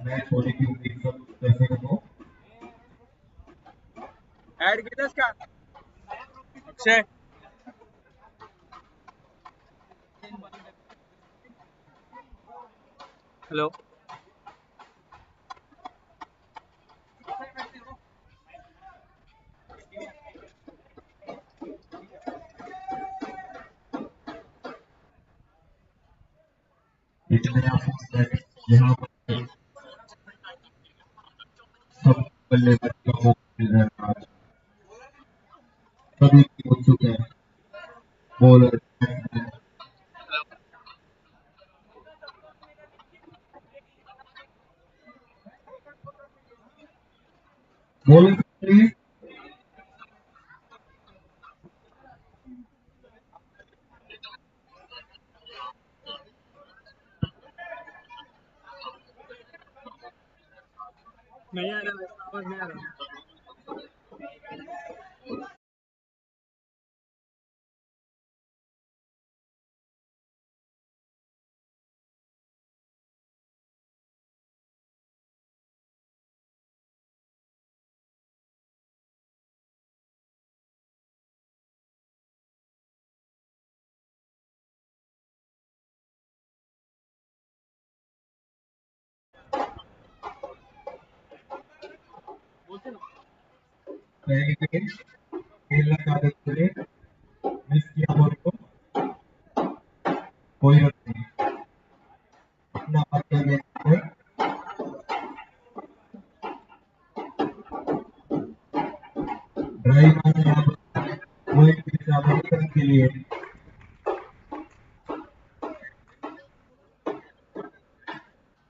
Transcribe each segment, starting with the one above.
Match होने की उम्मीद सब दर्शकों को। ऐड किया इसका अक्षय। हेलो। एक नया फॉर्मेट यहाँ पर सब बल्लेबाज का मौका मिल रहा है आज। सभी की उत्सुक है, बॉलर बैट्समैन। Bowler please. नहीं आ रहा, आवाज नहीं आ रहा। पहली विकेट खेलना चाहते थे, मिस किया बॉल को। कोई बात नहीं, अपना अच्छा गेंद पर ड्राइव मारना यहाँ पर वो एक पिच आवश्यक के लिए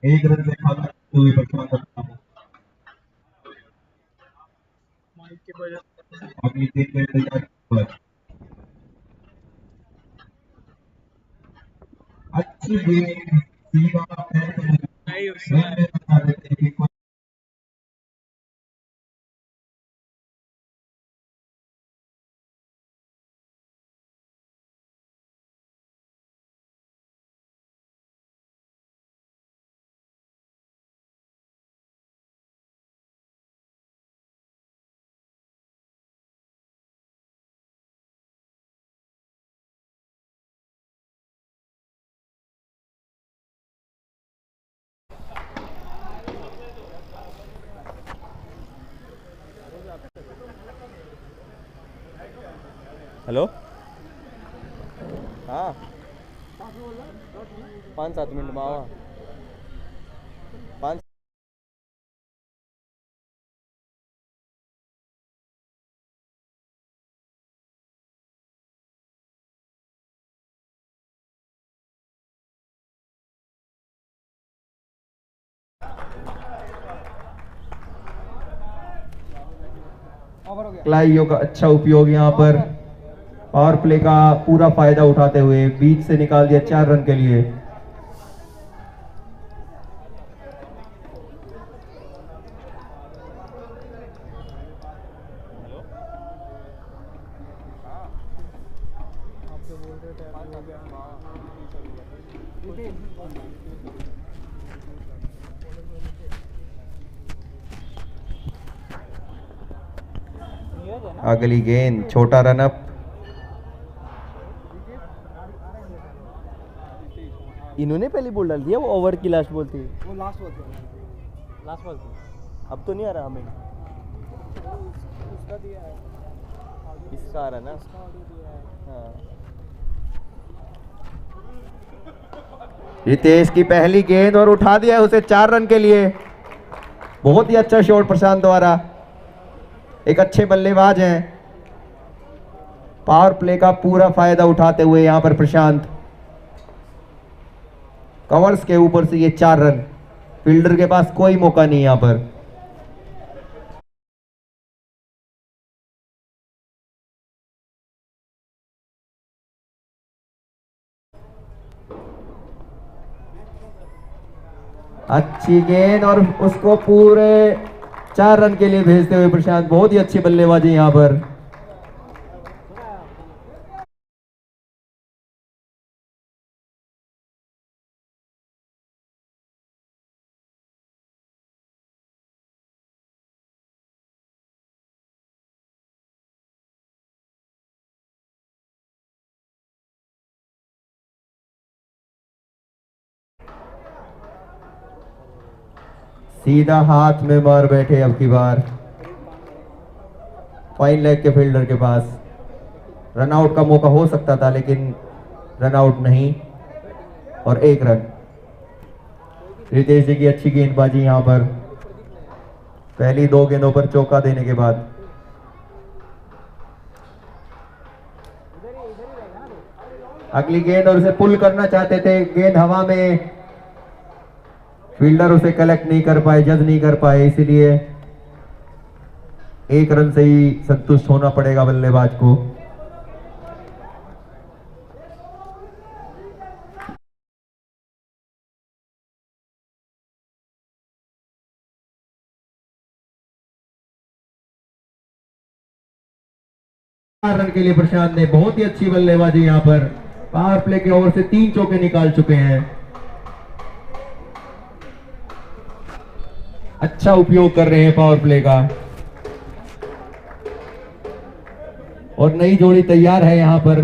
एक रन से खाता हुए बचना सकता है। माइक की वजह से अगली गेंद में तैयार पर अच्छी गेंद सीमा पैर पर लगी। नहीं उससे रन में बता देते हैं कि कोई हेलो। हाँ 5-7 मिनट में आवा। 5 खिलाड़ियों का अच्छा उपयोग यहाँ पर पावर प्ले का पूरा फायदा उठाते हुए बीच से निकाल दिया 4 रन के लिए। अगली गेंद छोटा रन अप। इन्होंने पहली बॉल डाल दिया, वो ओवर की लास्ट बॉल थी। वो लास्ट बॉल थी। लास्ट बॉल थी। अब तो नहीं आ रहा हमें। उसका दिया है, इसका आ रहा ना। उसका ऑडियो दिया है। हाँ रितेश की पहली गेंद और उठा दिया उसे 4 रन के लिए। बहुत ही अच्छा शॉट प्रशांत द्वारा। एक अच्छे बल्लेबाज हैं, पावर प्ले का पूरा फायदा उठाते हुए यहां पर प्रशांत। कवर्स के ऊपर से ये 4 रन, फील्डर के पास कोई मौका नहीं यहां पर। अच्छी गेंद और उसको पूरे 4 रन के लिए भेजते हुए प्रशांत। बहुत ही अच्छी बल्लेबाजी यहां पर। सीधा हाथ में मार बैठे अब की बार फाइन लेग के फील्डर के पास। रन आउट का मौका हो सकता था लेकिन रन आउट नहीं और 1 रन। रितेश जी की अच्छी गेंदबाजी यहां पर पहली 2 गेंदों पर चौका देने के बाद। अगली गेंद और उसे पुल करना चाहते थे, गेंद हवा में, फील्डर उसे कलेक्ट नहीं कर पाए, जज नहीं कर पाए, इसीलिए 1 रन से ही संतुष्ट होना पड़ेगा बल्लेबाज को। रन के लिए प्रशांत ने बहुत ही अच्छी बल्लेबाजी यहां पर पावर प्ले के ओवर से 3 चौके निकाल चुके हैं। अच्छा उपयोग कर रहे हैं पावर प्ले का और नई जोड़ी तैयार है यहां पर।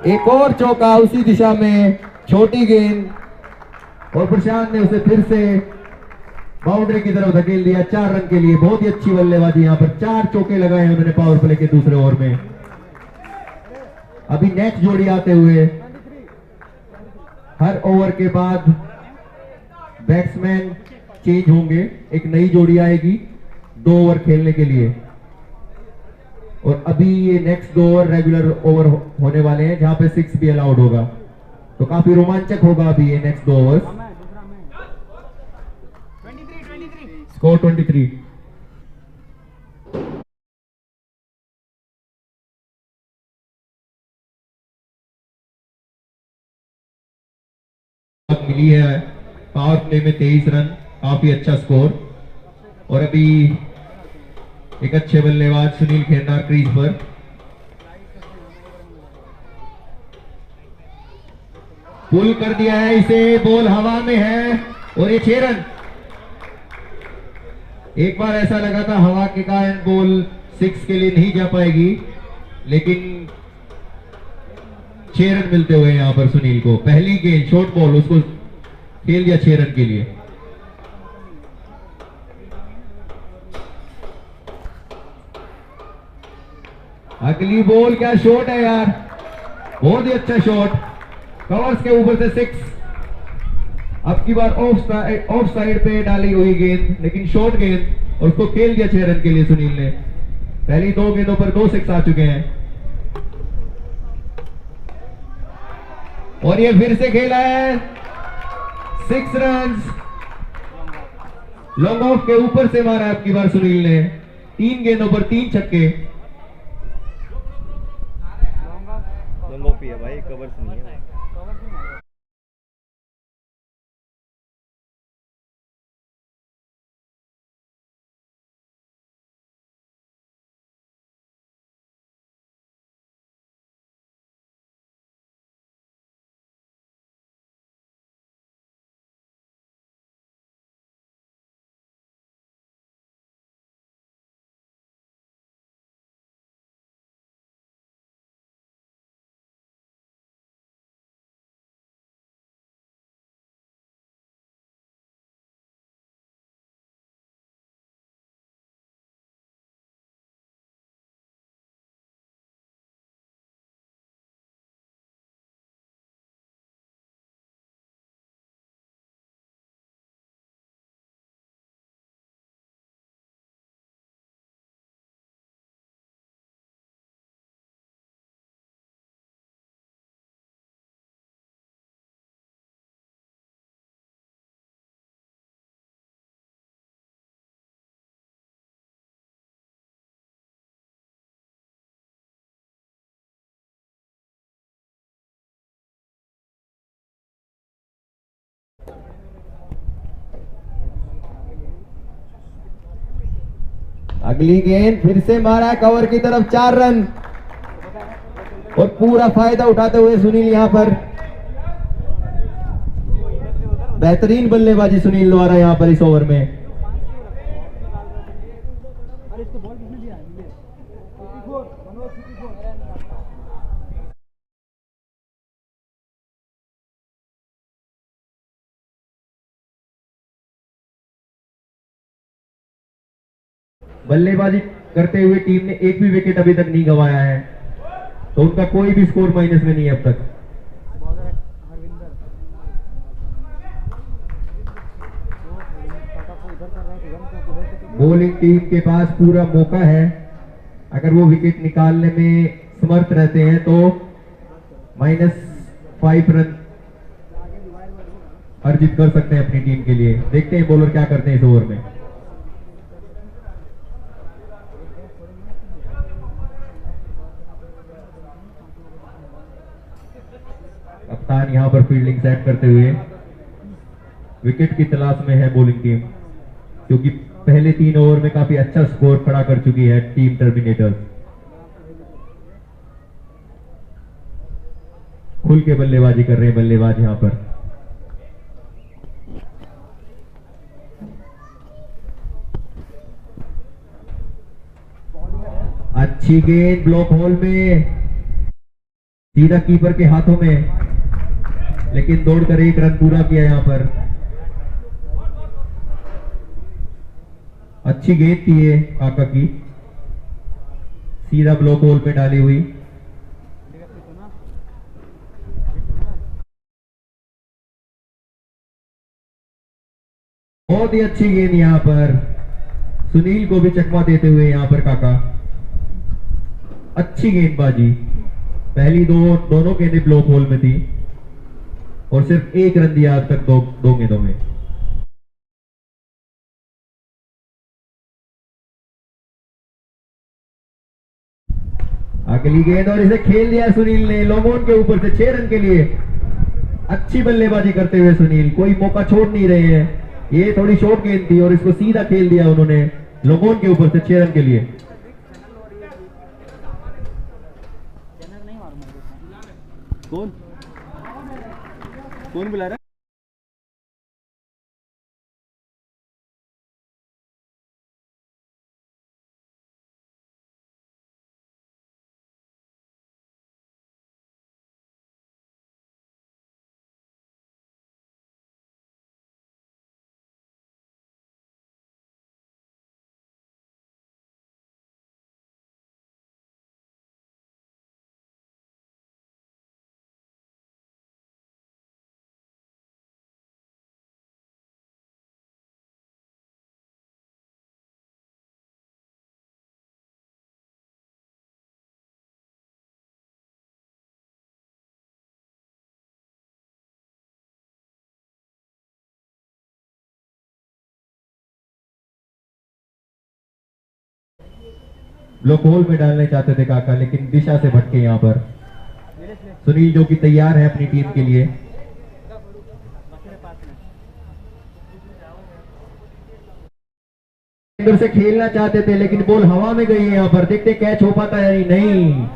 एक और चौका उसी दिशा में, छोटी गेंद और प्रशांत ने उसे फिर से बाउंड्री की तरफ धकेल दिया 4 रन के लिए। बहुत ही अच्छी बल्लेबाजी यहां पर, 4 चौके लगाए हैं उन्होंने पावर प्ले के दूसरे ओवर में। अभी नेक्स्ट जोड़ी आते हुए, हर ओवर के बाद बैट्समैन चेंज होंगे, एक नई जोड़ी आएगी 2 ओवर खेलने के लिए। और अभी ये नेक्स्ट 2 ओवर रेगुलर ओवर होने वाले हैं जहां पे 6 भी अलाउड होगा, तो काफी रोमांचक होगा अभी ये नेक्स्ट 2 ओवर। स्कोर 23। मिली है पावर प्ले में 23 रन, काफी अच्छा स्कोर। और अभी एक अच्छे बल्लेबाज सुनील खेरनार क्रीज पर। पुल कर दिया है इसे, बॉल हवा में है और ये 6 रन। एक बार ऐसा लगा था हवा के कारण बॉल 6 के लिए नहीं जा पाएगी, लेकिन 6 रन मिलते हुए यहां पर सुनील को। पहली गेंद शॉर्ट बॉल, उसको खेल दिया 6 रन के लिए। अगली बॉल, क्या शॉट है यार, बहुत ही अच्छा शॉट, कवर्स के ऊपर से 6। अब की बार ऑफ साइड पे डाली हुई गेंद, लेकिन शॉर्ट गेंद और उसको खेल दिया 6 रन के लिए सुनील ने। पहली 2 गेंदों पर 2 6 आ चुके हैं और ये फिर से खेला है 6 रन। लॉन्ग ऑफ के ऊपर से मारा अब की बार सुनील ने, 3 गेंदों पर 3 छक्के। लॉन्ग ऑफ ही है भाई, कवर्स नहीं है। अगली गेंद फिर से मारा कवर की तरफ, 4 रन और पूरा फायदा उठाते हुए सुनील यहां पर। बेहतरीन बल्लेबाजी सुनील द्वारा यहां पर इस ओवर में। बल्लेबाजी करते हुए टीम ने एक भी विकेट अभी तक नहीं गंवाया है, तो उनका कोई भी स्कोर माइनस में नहीं है अब तक। बॉलर हरविंदर को इधर कर रहा है, उधर से बॉलिंग टीम के पास पूरा मौका है, अगर वो विकेट निकालने में समर्थ रहते हैं तो -5 रन अर्जित कर सकते हैं अपनी टीम के लिए। देखते हैं बॉलर क्या करते हैं इस ओवर में। कप्तान यहां पर फील्डिंग सेट करते हुए विकेट की तलाश में है बॉलिंग टीम, क्योंकि पहले 3 ओवर में काफी अच्छा स्कोर खड़ा कर चुकी है टीम टर्मिनेटर्स। खुल के बल्लेबाजी कर रहे हैं बल्लेबाज यहां पर। अच्छी गेंद ब्लॉक होल में, सीधा कीपर के हाथों में, लेकिन दौड़कर 1 रन पूरा किया यहां पर। अच्छी गेंद थी ये काका की, सीधा ब्लॉक होल में डाली हुई। बहुत ही अच्छी गेंद यहां पर, सुनील को भी चकमा देते हुए यहां पर काका। अच्छी गेंदबाजी, पहली दोनों गेंदें ब्लॉक होल में थी और सिर्फ 1 रन दिया अब तक दो गेंदों में। अगली गेंद और इसे खेल दिया सुनील ने लॉन्ग ऑन के ऊपर से 6 रन के लिए। अच्छी बल्लेबाजी करते हुए सुनील कोई मौका छोड़ नहीं रहे हैं। ये थोड़ी शॉर्ट गेंद थी और इसको सीधा खेल दिया उन्होंने लॉन्ग ऑन के ऊपर से 6 रन के लिए। कौन कौन बुला रहा है? ब्लॉक होल में डालने चाहते थे काका, लेकिन दिशा से भटके यहां पर सुनील, जो कि तैयार है अपनी टीम के लिए। अंदर से खेलना चाहते थे लेकिन बॉल हवा में गई है यहां पर। देखते कैच हो पाता है या नहीं।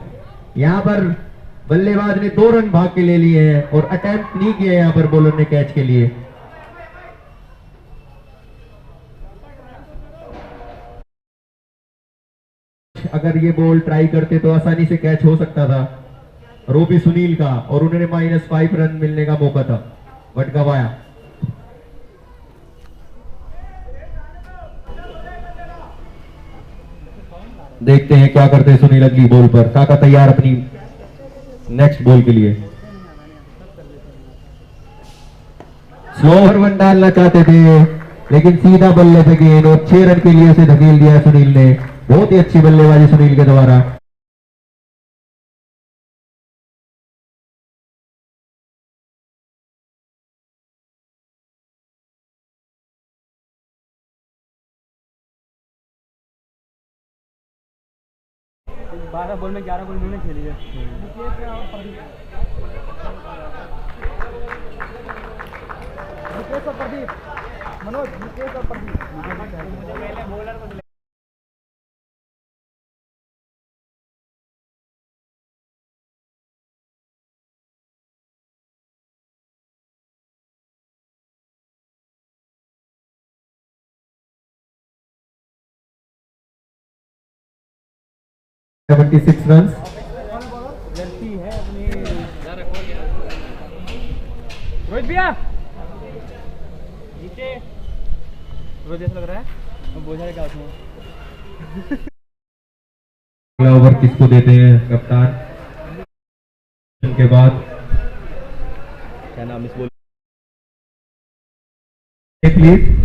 यहां पर बल्लेबाज ने 2 रन भाग के ले लिए हैं और अटेम्प्ट नहीं किया यहां पर बॉलर ने कैच के लिए। अगर ये बॉल ट्राई करते तो आसानी से कैच हो सकता था, और वो भी सुनील का, और उन्होंने -5 रन मिलने का मौका था, बट गवाया। देखते हैं क्या करते हैं सुनील अगली बॉल पर। काका तैयार अपनी नेक्स्ट बॉल के लिए। स्लोअर वन डालना चाहते थे लेकिन सीधा बल्ले पे गेंद और 6 रन के लिए उसे धकेल दिया सुनील ने। बहुत ही अच्छी बल्लेबाजी सुनील के द्वारा। बारह बॉल में 11 बॉल मैंने खेली है। मुकेश और प्रदीप, मनोज, मुकेश और प्रदीप। पहले 76 रन। जर्सी है अपनी। रोहित भैया नीचे रोहित जैसा लग रहा है, बोझा क्या उसमें। अगला ओवर किसको देते हैं कप्तान के बाद? क्या नाम इस बोल प्लीज।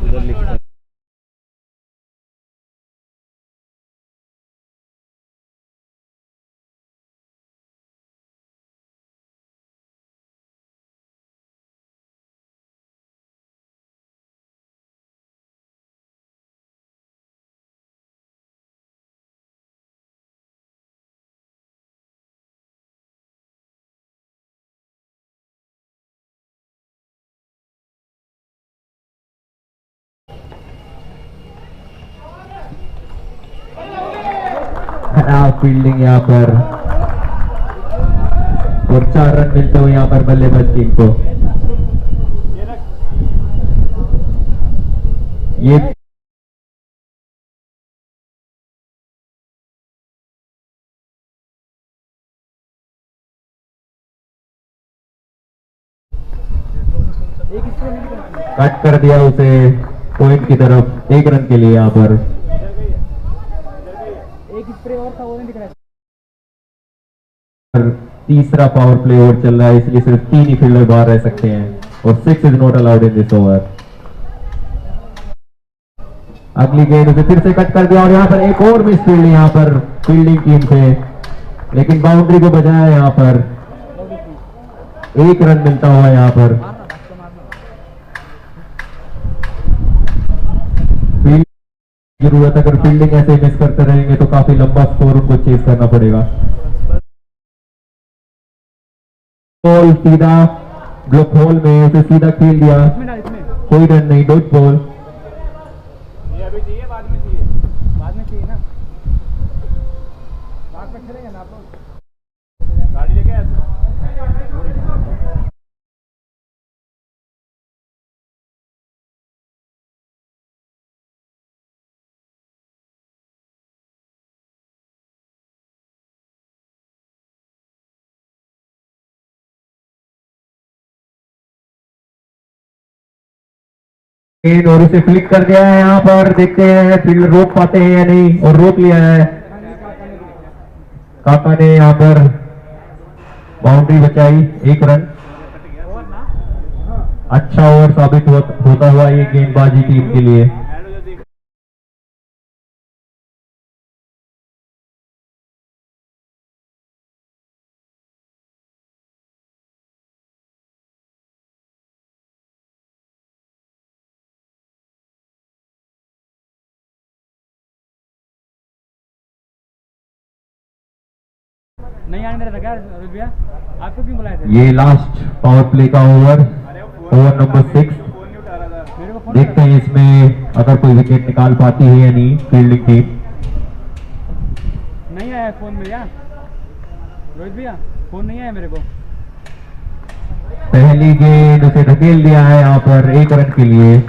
उधर लिखा खराब फील्डिंग यहाँ पर, और 4 रन मिलते हुए यहाँ पर बल्लेबाज टीम को। ये कट कर दिया उसे पॉइंट की तरफ, 1 रन के लिए यहाँ पर। एक स्प्रे और था, वो नहीं दिख रहा है। तीसरा पावर प्ले ओवर चल रहा है, इसलिए सिर्फ 3 ही फील्डर बाहर रह सकते हैं और 6 is not allowed in this over. अगली गेंद उसे फिर से कट कर दिया और यहाँ पर एक और मिस फील्ड यहाँ पर फील्डिंग टीम से, लेकिन बाउंड्री को बचाया यहाँ पर। 1 रन मिलता हुआ यहाँ पर। जरूरत, अगर फील्डिंग ऐसे मिस करते रहेंगे तो काफी लंबा स्कोर उनको चेस करना पड़ेगा। बॉल सीधा ब्लॉक होल में, उसे सीधा खेल दिया, कोई रन नहीं, डॉट बॉल। ये अभी चाहिए, बाद में चाहिए, बाद में चाहिए ना, बाद में खेलेंगे ना आप लोग। गाड़ी लेके आए थे? और इसे फ्लिक कर दिया है यहाँ पर, देखते हैं फील्डर रोक पाते हैं या नहीं, और रोक लिया है। काका ने यहाँ पर बाउंड्री बचाई, 1 रन। अच्छा ओवर साबित होता हुआ ये गेंदबाजी टीम के लिए। नहीं आने दे रहा था क्या रोहित भैया? आपको क्यों बुलाए थे? ये लास्ट पावर प्ले का ओवर, ओवर नंबर 6। मेरे को फोन देखते हैं इसमें अगर कोई विकेट निकाल पाती है या नहीं फील्डिंग टीम। नहीं आया फोन में यार, रोहित भैया फोन नहीं आया मेरे को। पहली गेंद उसे धकेल दिया है यहाँ पर 1 रन के लिए।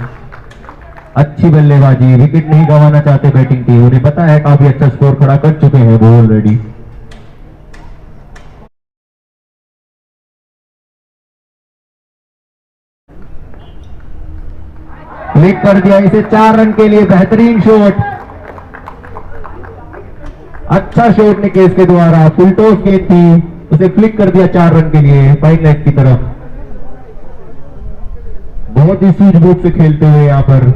अच्छी बल्लेबाजी, विकेट नहीं गंवाना चाहते बैटिंग टीम, उन्हें पता है काफी अच्छा स्कोर खड़ा कर चुके हैं वो ऑलरेडी। क्लिक कर दिया इसे 4 रन के लिए, बेहतरीन शॉट, अच्छा शॉट निकेश के द्वारा, फुल टॉस गेंद थी, उसे फ्लिक कर दिया 4 रन के लिए फाइन लेग की तरफ। बहुत ही सूझबूझ से खेलते हुए यहाँ पर।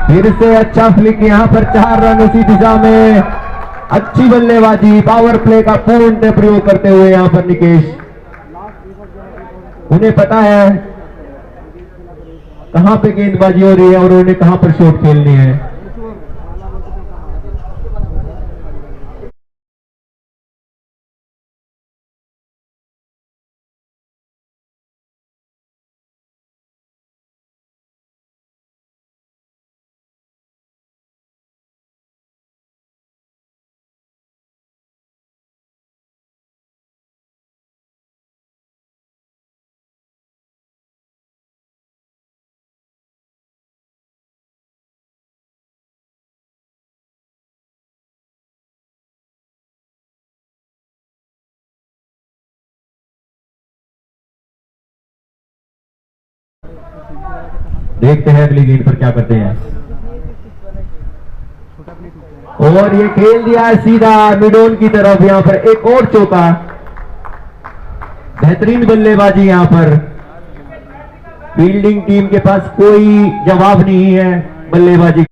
फिर से अच्छा फ्लिक यहाँ पर, 4 रन उसी दिशा में। अच्छी बल्लेबाजी, पावर प्ले का पूर्ण प्रयोग करते हुए यहाँ पर निकेश। उन्हें पता है कहां पे गेंदबाजी हो रही है और उन्हें कहां पर शॉट खेलनी है। देखते हैं अगली गेंद पर क्या करते हैं। छोटा प्लेट होता है। और ये खेल दिया है सीधा मिड ऑन की तरफ। यहां पर एक और चौका। बेहतरीन बल्लेबाजी यहां पर। फील्डिंग टीम के पास कोई जवाब नहीं है बल्लेबाजी।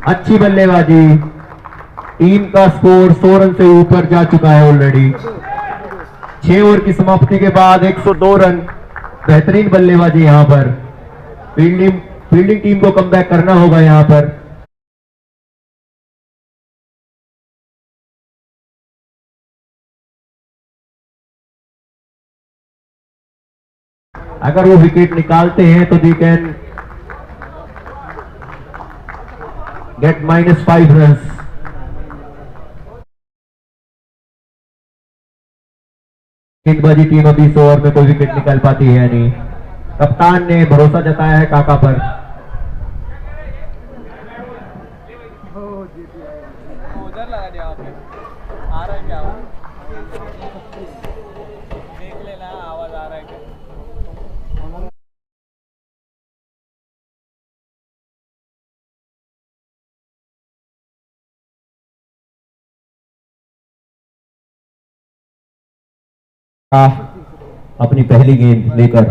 अच्छी बल्लेबाजी। टीम का स्कोर 100 रन से ऊपर जा चुका है ऑलरेडी। 6 ओवर की समाप्ति के बाद 102 रन। बेहतरीन बल्लेबाजी यहां पर। फील्डिंग टीम को कमबैक करना होगा यहां पर। अगर वो विकेट निकालते हैं तो दे कैन गेट -5 रन। गेंदबाजी टीम अभी 100 ओवर में कोई विकेट निकाल पाती है नहीं। कप्तान ने भरोसा जताया है काका पर। उधर लगा दिया आपने। आ रहा है क्या आवाज? देख लेना आवाज आ रहा है क्या। अपनी पहली गेंद लेकर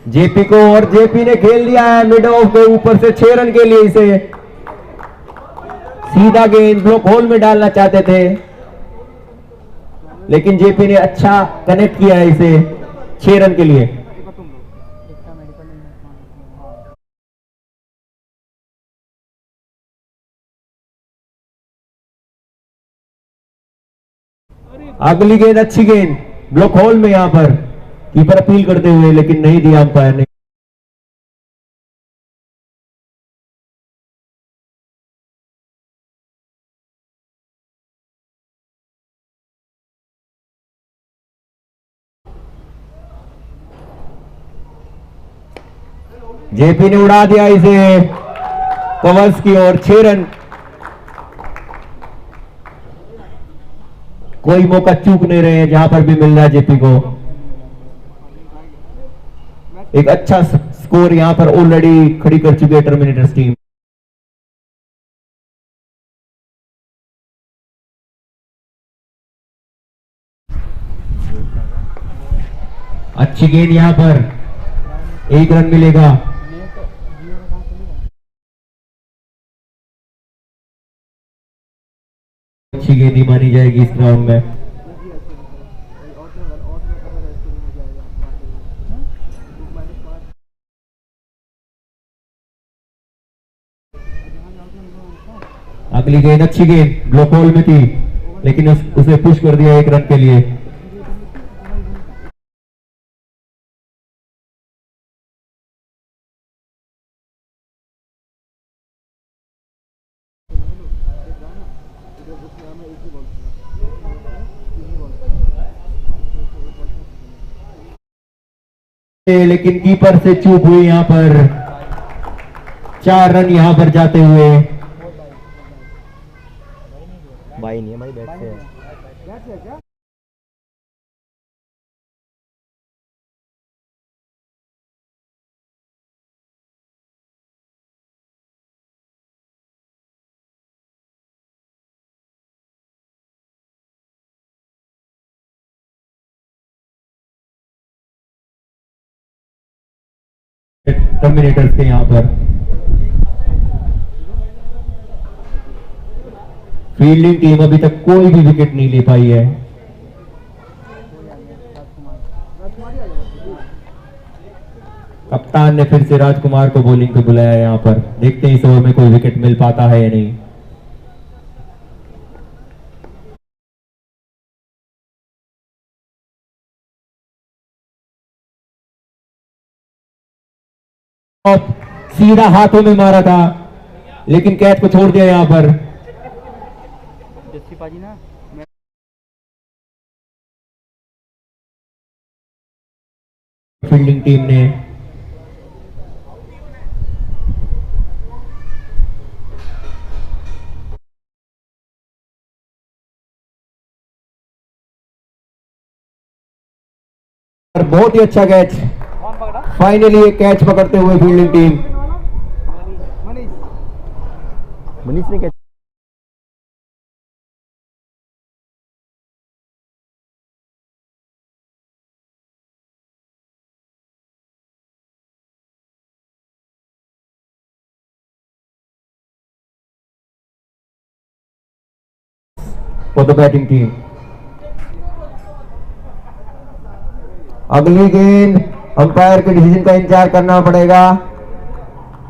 जेपी को, और जेपी ने खेल दिया है मिड ऑफ के ऊपर से 6 रन के लिए। इसे सीधा गेंद ब्लॉक होल में डालना चाहते थे, लेकिन जेपी ने अच्छा कनेक्ट किया है इसे 6 रन के लिए। अगली गेंद अच्छी गेंद ब्लॉक होल में। यहां पर कीपर अपील करते हुए, लेकिन नहीं दिया अंपायर ने। जेपी ने उड़ा दिया इसे कवर्स की ओर। 6 रन। कोई मौका चूक नहीं रहे हैं जहां पर भी मिल रहा है जेपी को। एक अच्छा स्कोर यहां पर ऑलरेडी खड़ी कर चुकी है टर्मिनेटर्स टीम। अच्छी गेंद यहां पर 1 रन मिलेगा। अच्छी गेंद ही मानी जाएगी इस ग्राउंड में। अगली गेंद अच्छी गेंद ब्लॉक होल में थी, लेकिन उसे पुश कर दिया 1 रन के लिए। लेकिन कीपर से चूक हुई यहां पर। 4 रन यहां पर जाते हुए। भाई नहीं है भाई, बैट से है। टर्मिनेटर्स के यहां पर फील्डिंग टीम अभी तक कोई भी विकेट नहीं ले पाई है। कप्तान ने फिर से राजकुमार को बॉलिंग पे बुलाया यहां पर। देखते हैं इस ओवर में कोई विकेट मिल पाता है या नहीं। सीधा हाथों में मारा था, लेकिन कैच को छोड़ दिया यहां पर। जस्सी पाजी ना फील्डिंग टीम ने बहुत ही अच्छा कैच, कौन पकड़ा? फाइनली एक कैच पकड़ते हुए फील्डिंग टीम। मनीष। मनीष ने क्या फॉर द बैटिंग टीम। अगली गेंद अंपायर के डिसीजन का इंतजार करना पड़ेगा।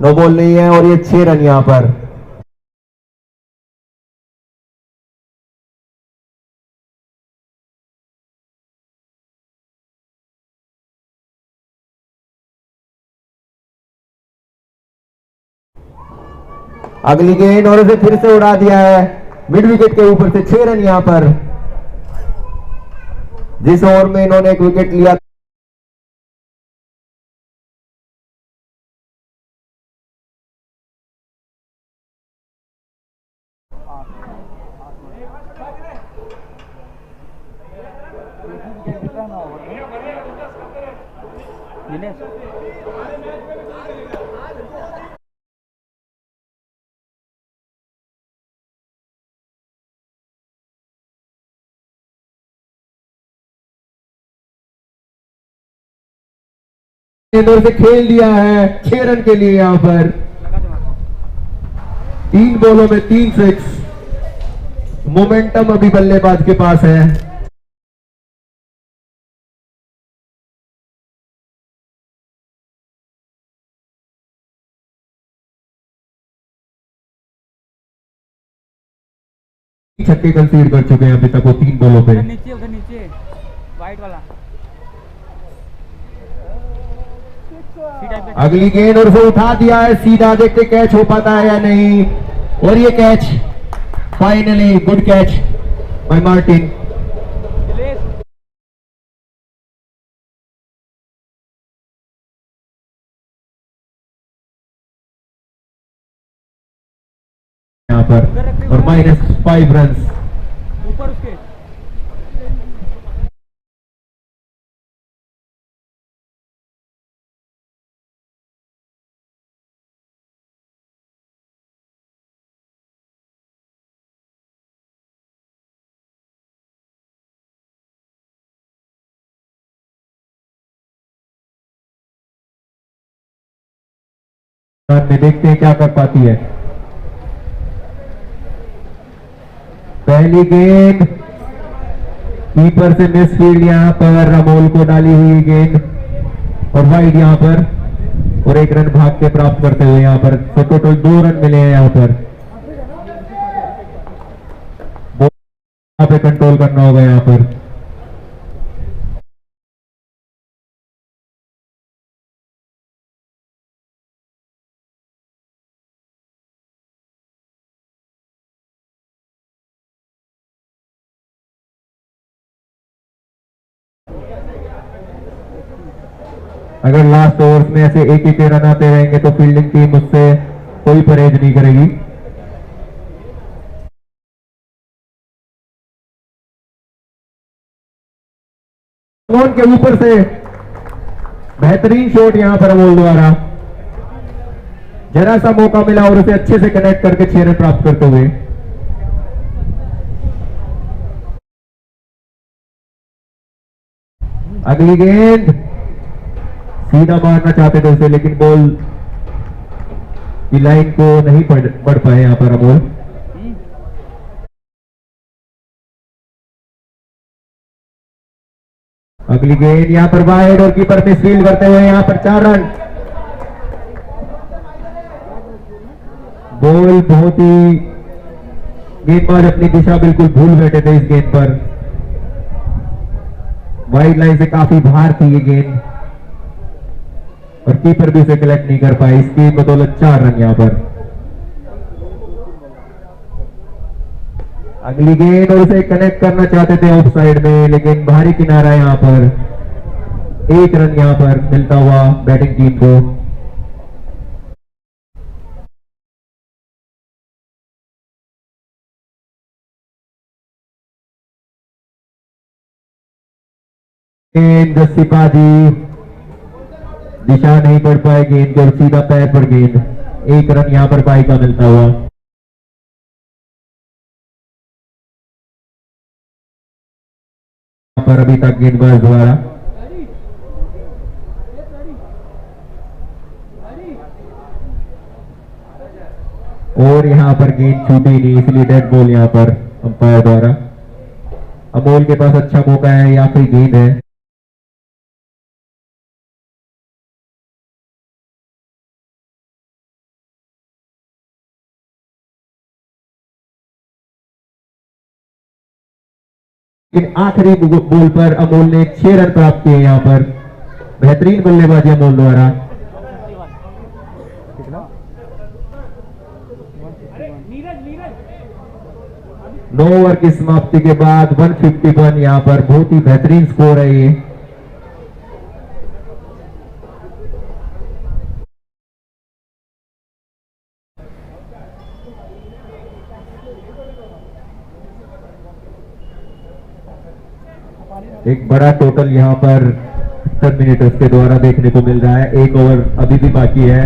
नो बॉल नहीं है और ये 6 रन यहां पर। अगली गेंद और उसे फिर से उड़ा दिया है मिड विकेट के ऊपर से। 6 रन यहां पर। जिस ओवर में इन्होंने एक विकेट लिया दिनेश। इधर से खेल दिया है 6 रन के लिए यहां पर। 3 बॉलों में 3 सिक्स। मोमेंटम अभी बल्लेबाज के पास है। छक्के कंसीड कर चुके हैं अभी तक वो 3 बॉलों पे। उधर नीचे वाइट वाला। अगली गेंद और उसे उठा दिया है सीधा। देखते कैच हो पाता है या नहीं। और ये catch, finally good catch by Martin. यहां पर और -5 रन। ऊपर उसके। में देखते हैं क्या कर पाती है। पहली गेंद कीपर से मिस फील्ड यहां पर। अमोल को डाली हुई गेंद और वाइड यहां पर और 1 रन भाग के प्राप्त करते हुए यहां पर। तो टोटल 2 रन मिले हैं यहां पर। यहां पे कंट्रोल करना होगा यहां पर। अगर लास्ट ओवर्स में ऐसे एक एक रन आते रहेंगे तो फील्डिंग टीम उससे कोई परहेज नहीं करेगी। फोन के ऊपर से बेहतरीन शॉट यहां पर अमोल द्वारा। जरा सा मौका मिला और उसे अच्छे से कनेक्ट करके 6 रन प्राप्त करते हुए। अगली गेंद सीधा मारना चाहते थे उसे, लेकिन बॉल की लाइन को नहीं पढ़ पाए यहां पर अमोल। अगली गेंद यहां पर वाइड और कीपर मिस फील्ड करते हुए यहां पर 4 रन। बॉल बहुत ही, गेंदबाज अपनी दिशा बिल्कुल भूल बैठे थे इस गेंद पर। वाइड लाइन से काफी बाहर थी ये गेंद और कीपर भी उसे कलेक्ट नहीं कर पाए। इसकी बदौलत 4 रन यहां पर। अगली गेंद और उसे कनेक्ट करना चाहते थे ऑफ साइड में, लेकिन बाहरी किनारा यहां पर। 1 रन यहां पर मिलता हुआ बैटिंग टीम को। जस्सी पाजी दिशा नहीं पड़ पाए गेंद को, सीधा पैर पर गेंद। एक रन यहां पर बाई का मिलता हुआ। पर अभी तक गेंदबाज द्वारा और यहां पर गेंद छूटी नहीं, इसलिए डेड बॉल यहां पर अंपायर द्वारा। अमोल के पास अच्छा मौका है, या फिर गेंद है। लेकिन आखिरी बॉल पर अमोल ने 6 रन प्राप्त किए। यहां पर बेहतरीन बल्लेबाजी अमोल द्वारा। नौ ओवर की समाप्ति के बाद 151 यहां पर बहुत ही बेहतरीन स्कोर है ये। एक बड़ा टोटल यहां पर 70 मिनट उसके द्वारा देखने को मिल रहा है। एक ओवर अभी भी बाकी है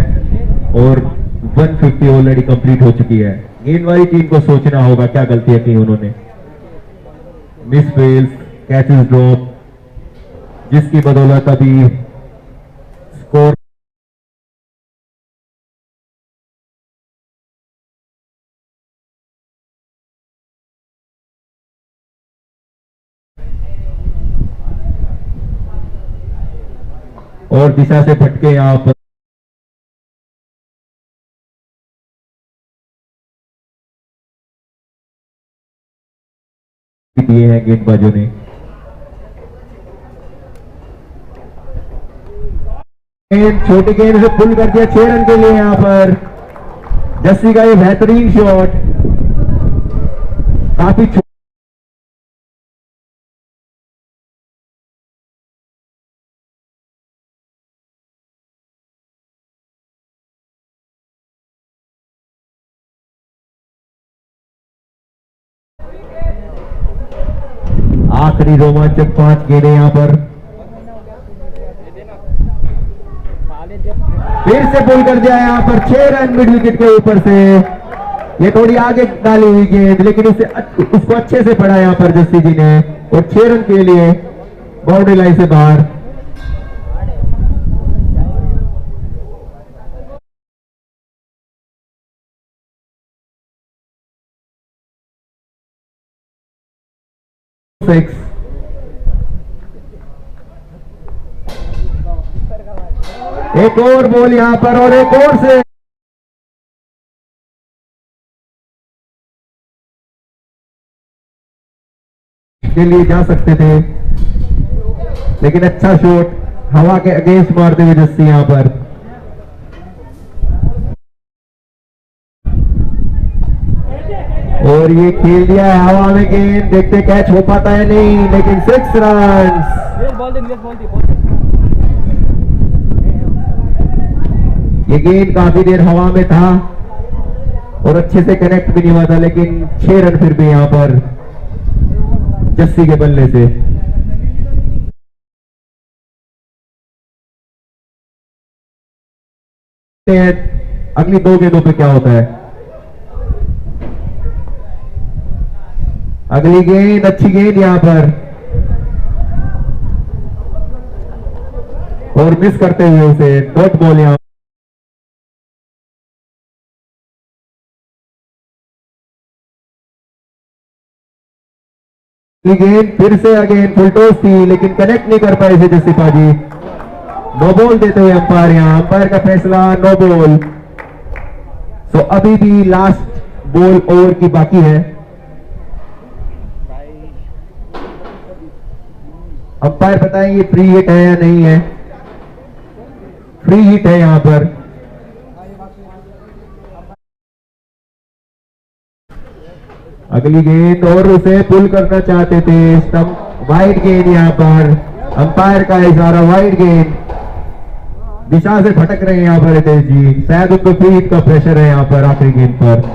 और 150 ऑलरेडी कंप्लीट हो चुकी है। गेंद वाली टीम को सोचना होगा क्या गलतियां की उन्होंने। मिस फेल्स, कैचेस ड्रॉप, जिसकी बदौलत अभी स्कोर और दिशा से भटके यहां पर दिए हैं गेंदबाजों ने। छोटी गेंद से पुल कर दिया 6 रन के लिए। यहां पर जस्सी का ये बेहतरीन शॉट, काफी आखिरी रोमांचक 5 गेंदें यहां पर। फिर से पुल कर दिया यहां पर 6 रन मिड विकेट के ऊपर से। ये थोड़ी आगे डाली हुई गेंद, लेकिन उसको अच्छे से पढ़ा यहां पर जस्सी जी ने, और 6 रन के लिए बाउंड्री लाइन से बाहर। एक और बॉल यहां पर और एक और से के लिए जा सकते थे, लेकिन अच्छा शॉट हवा के अगेंस्ट मारते हुए जस्सी यहां पर। और ये खेल दिया है हवा में गेंद, देखते कैच हो पाता है नहीं, लेकिन 6 रन। ये गेंद काफी देर हवा में था और अच्छे से कनेक्ट भी नहीं हुआ था, लेकिन 6 रन फिर भी यहां पर जस्सी के बल्ले से। अगली 2 गेंदों पे क्या होता है। अगली गेंद अच्छी गेंद यहां पर, और मिस करते हुए उसे डॉट बॉल यहां। गेंद फिर से अगेन फुल टॉस थी, लेकिन कनेक्ट नहीं कर पाए थे जस्सी पाजी। नो बॉल देते हुए अंपायर, यहां अंपायर का फैसला नो बॉल। सो अभी भी लास्ट बॉल ओवर की बाकी है। अंपायर बताएं ये फ्री हिट है या नहीं है। फ्री हिट है यहां पर। अगली गेंद और उसे पुल करना चाहते थे, स्टंप वाइड गेंद यहां पर। अंपायर का इशारा वाइड गेंद, दिशा से भटक रहे हैं यहां पर रितेश जी, शायद उनको फ्री हिट का प्रेशर है यहां पर आखिरी गेंद पर।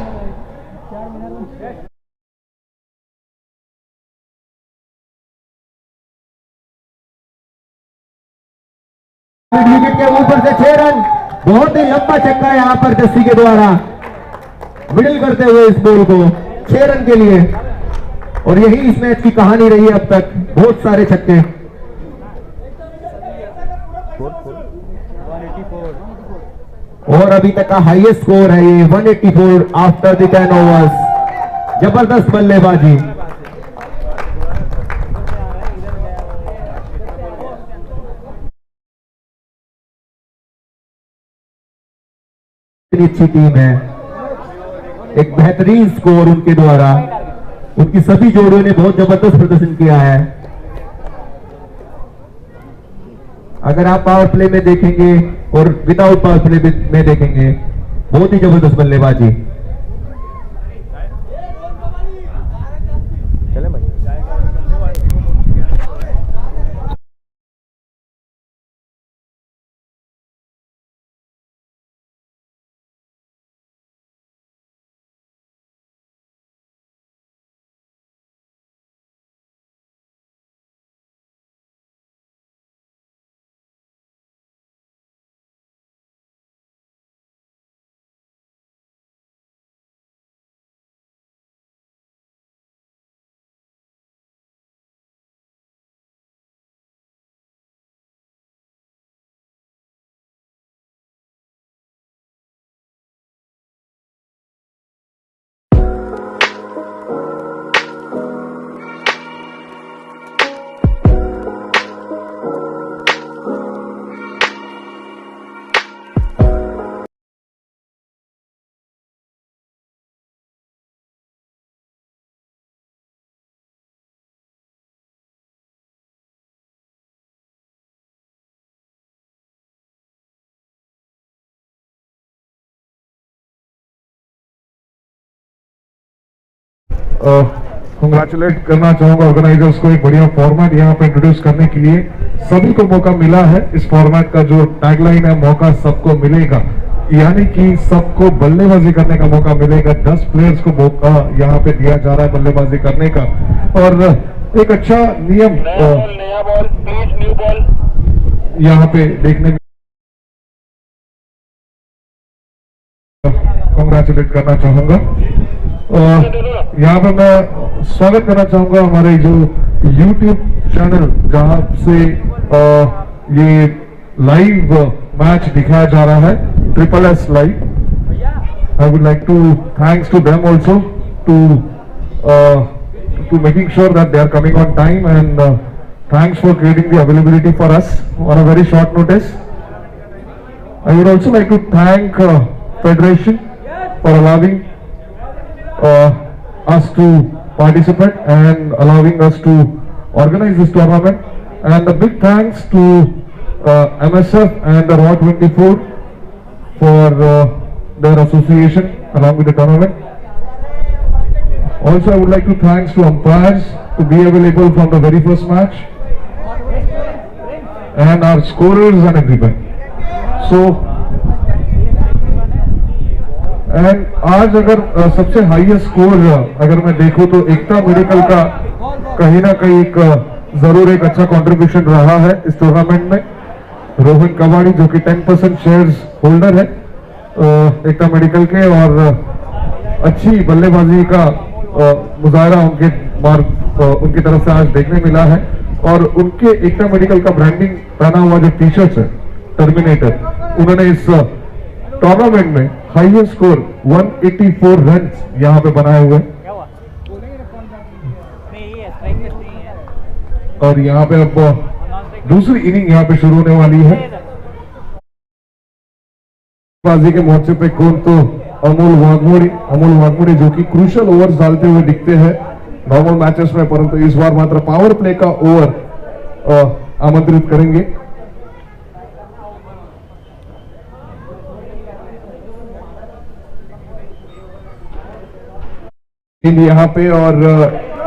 विकेट के ऊपर से 6 रन, बहुत ही लंबा छक्का यहां पर जस्सी के द्वारा मिडिल करते हुए इस बॉल को 6 रन के लिए। और यही इस मैच की कहानी रही है अब तक, बहुत सारे छक्के। 184। और अभी तक का हाईएस्ट स्कोर है ये 184 आफ्टर द 10 ओवर्स। जबरदस्त बल्लेबाजी। अच्छी टीम है, एक बेहतरीन स्कोर उनके द्वारा, उनकी सभी जोड़ियों ने बहुत जबरदस्त प्रदर्शन किया है। अगर आप पावर प्ले में देखेंगे और विदाउट पावर प्ले में देखेंगे, बहुत ही जबरदस्त बल्लेबाजी। चले भाई। कंग्रेचुलेट करना चाहूंगा ऑर्गेनाइजर्स को, एक बढ़िया फॉर्मेट यहाँ पे इंट्रोड्यूस करने के लिए सभी को मौका मिला है। इस फॉर्मेट का जो टैगलाइन है, मौका सबको मिलेगा, यानी कि सबको बल्लेबाजी करने का मौका मिलेगा। 10 प्लेयर्स को मौका यहाँ पे दिया जा रहा है बल्लेबाजी करने का। और एक अच्छा नियम नया बॉल प्लीज, न्यू बॉल यहाँ पे देखने में कंग्रेचुलेट करना चाहूंगा। यहाँ पे मैं स्वागत करना चाहूंगा हमारे जो YouTube चैनल जहां से ये लाइव मैच दिखाया जा रहा है, SSS live. I would like to thanks to them also to making sure that they are coming on time, and thanks for creating the availability for us on a very short notice. I would also like to thank Federation for allowing us to participate and allowing us to organize this tournament, and a big thanks to MSF and the Raw 24 for their association along with the tournament. Also, I would like to thanks to umpires to be available from the very first match, and our scorers and everyone. So, and आज अगर सबसे highest score अगर मैं देखूं तो एकता medical का कहीं ना कहीं एक जरूर एक अच्छा कंट्रीब्यूशन रहा है इस टूर्नामेंट में। रोहन कवाड़ी जो कि 10% शेयर्स होल्डर है एकता मेडिकल के, और अच्छी बल्लेबाजी का मुजाहरा उनकी तरफ से आज देखने मिला है। और उनके एकता मेडिकल का ब्रांडिंग पहना हुआ जो टी शर्ट है टर्मिनेटर, उन्होंने इस टूर्नामेंट में हाईएस्ट स्कोर 184 रन यहां पे बनाए हुए। और यहां पे अब दूसरी इनिंग यहां पे शुरू होने वाली है। बाजी के मोर्चे पे कौन तो अमोल वाघमोड़ी जो कि क्रूशियल ओवर्स डालते हुए दिखते हैं नॉर्मल मैचेस में, परंतु इस बार मात्र पावर प्ले का ओवर आमंत्रित करेंगे। यहाँ पे और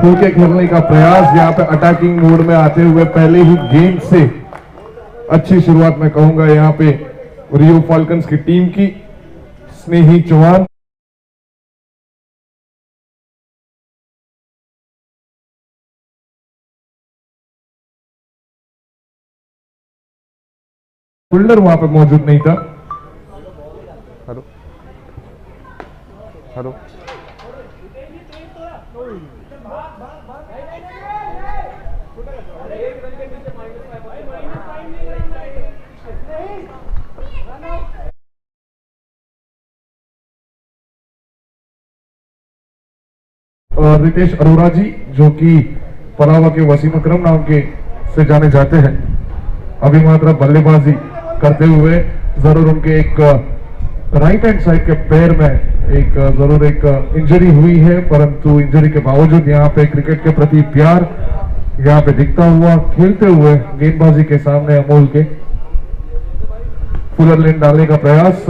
खुल के खेलने का प्रयास, यहाँ पे अटैकिंग मोड में आते हुए पहले ही गेंद से अच्छी शुरुआत मैं कहूंगा यहाँ पे रियो फाल्कन्स की टीम की। स्नेही चौहान फील्डर वहां पे मौजूद नहीं था। हेलो हेलो और रितेश अरोड़ा जी जो कि पलावा के वसीम अकरम नाम के से जाने जाते हैं, अभी मात्र बल्लेबाजी करते हुए जरूर उनके एक राइट हैंड साइड के पैर में एक जरूर एक इंजरी हुई है, परंतु इंजरी के बावजूद यहाँ पे क्रिकेट के प्रति प्यार यहाँ पे दिखता हुआ खेलते हुए गेंदबाजी के सामने अमोल के फुलर लेन डालने का प्रयास,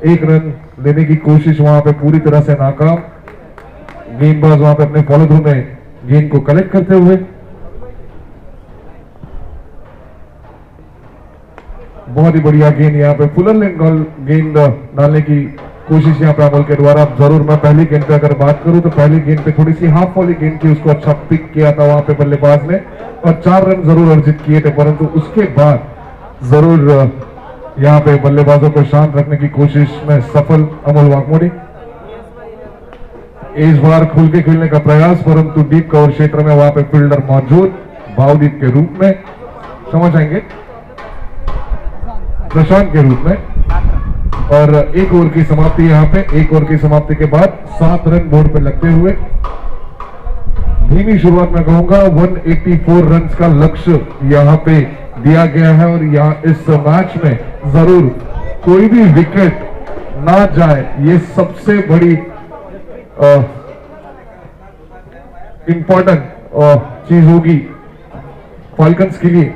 एक रन लेने की कोशिश वहां पे पूरी तरह से नाकाम। गेंदबाज वहां पे अपने फॉलो थ्रू में गेंद को कलेक्ट करते हुए बहुत ही बढ़िया गेंद यहाँ पे फुलर लेन गेंद डालने की कोशिश यहाँ पे अमोल के द्वारा। जरूर मैं पहली गेंद पे अगर बात करूं तो पहली गेंद पे थोड़ी सी हाफ वॉली गेंद थी, उसको अच्छा पिक किया था वहां पे बल्लेबाज ने और 4 रन जरूर अर्जित किए थे, परंतु उसके बाद जरूर यहाँ पे बल्लेबाजों को शांत रखने की कोशिश में सफल अमोल वाघमोड़ी। इस बार खुल के खेलने का प्रयास, परंतु डीप कवर क्षेत्र में वहां पे फील्डर मौजूद भावदीप के रूप में, समझ आएंगे प्रशांत के रूप में। और एक ओवर की समाप्ति यहाँ पे, एक ओवर की समाप्ति के बाद 7 रन बोर्ड पे लगते हुए धीमी शुरुआत में कहूंगा 184 रन का लक्ष्य यहाँ पे दिया गया है और यहाँ इस मैच में जरूर कोई भी विकेट ना जाए, ये सबसे बड़ी इंपॉर्टेंट चीज होगी फाल्कन्स के लिए,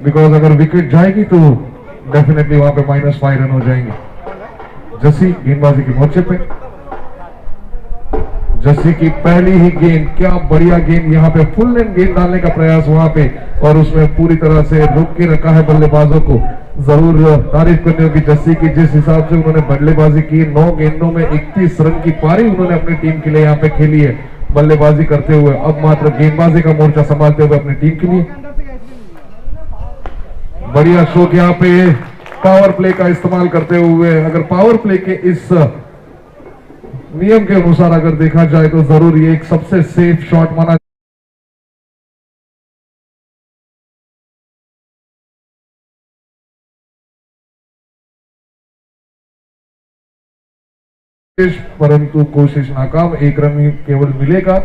बिकॉज अगर विकेट जाएगी तो डेफिनेटली वहां पे -5 रन हो जाएंगे। जस्सी गेंदबाजी के मोर्चे पे, जस्सी की पहली ही गेंद, क्या बढ़िया गेंद यहाँ पे फुल लेन गेंद डालने का प्रयास वहां पे और उसमें पूरी तरह से रोक के रखा है बल्लेबाजों को। जरूर तारीफ करनी होगी जस्सी की, जिस हिसाब से उन्होंने बल्लेबाजी की, 9 गेंदों में 31 रन की पारी उन्होंने अपनी टीम के लिए यहाँ पे खेली है बल्लेबाजी करते हुए। अब मात्र गेंदबाजी का मोर्चा संभालते हुए अपनी टीम के लिए बढ़िया शॉट यहाँ पे पावर प्ले का इस्तेमाल करते हुए। अगर पावर प्ले के इस नियम के अनुसार अगर देखा जाए तो जरूर ये एक सबसे सेफ शॉट माना, परंतु कोशिश नाकाम, 1 रन ही केवल मिलेगा।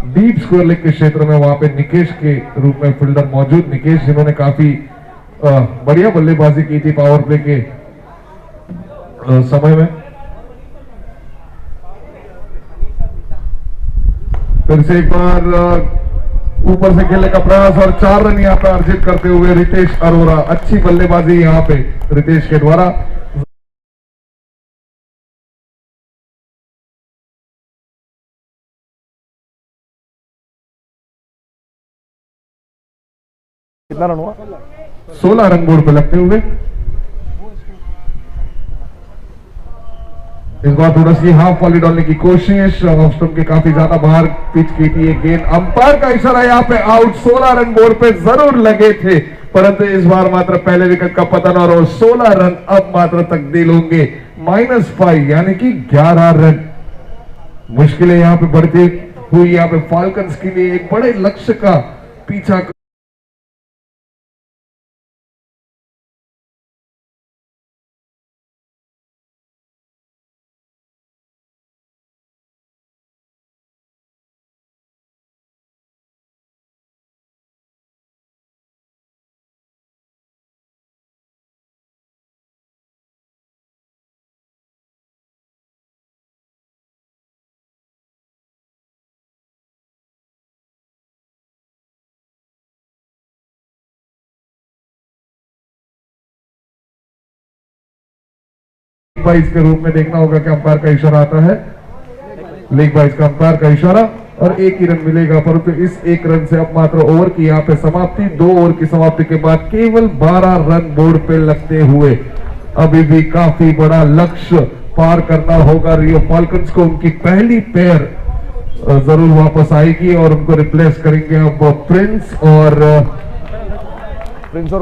डीप स्क्वायर लेग के क्षेत्र में वहां पे निकेश के रूप में फील्डर मौजूद, निकेश जिन्होंने काफी बढ़िया बल्लेबाजी की थी पावर प्ले के समय में। फिर से एक बार ऊपर से खेलने का प्रयास और 4 रन यहाँ पे अर्जित करते हुए रितेश अरोड़ा, अच्छी बल्लेबाजी यहाँ पे रितेश के द्वारा। कितना रन हुआ? 16 रन बोर्ड पे लगते हुए इस बार थोड़ा सी हाफ वॉली डालने की कोशिश, ऑफ स्टंप के काफी ज्यादा बाहर पिच की थी ये गेंद, अंपायर का इशारा यहाँ पे आउट। 16 रन बोर्ड पे जरूर लगे थे, परंतु इस बार मात्र पहले विकेट का पतन और 16 रन अब मात्र तब्दील होंगे -5 यानी कि 11 रन। मुश्किलें यहाँ पे बढ़ती हुई यहाँ पे फाल्कन्स के लिए एक बड़े लक्ष्य का पीछा बाइस के रूप में देखना होगा कि अंपायर का इशारा आता है, लेग बाइस का अंपायर का इशारा और 1 ही रन मिलेगा, परंतु इस 1 रन से अब मात्र ओवर की यहाँ पे समाप्ति। 2 ओवर की समाप्ति के बाद केवल 12 रन बोर्ड पे लगते हुए अभी भी काफी बड़ा लक्ष्य पार करना होगा रियो फाल्कन्स को। उनकी पहली पैर जरूर वापस आएगी और उनको रिप्लेस करेंगे अब प्रिंस और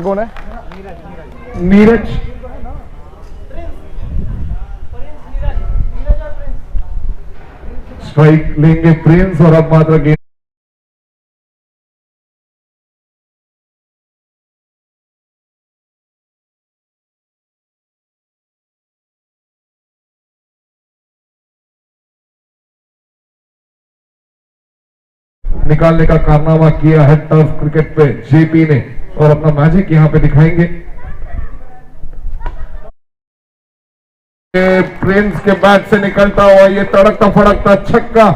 कौन है? नीरज स्ट्राइक लेंगे प्रिंस और अब मात्र गेंद निकालने का कारनामा किया है टर्फ क्रिकेट पे जेपी ने और अपना मैजिक यहां पे दिखाएंगे। प्रिंस के बैट से निकलता हुआ ये तड़कता फड़कता छक्का,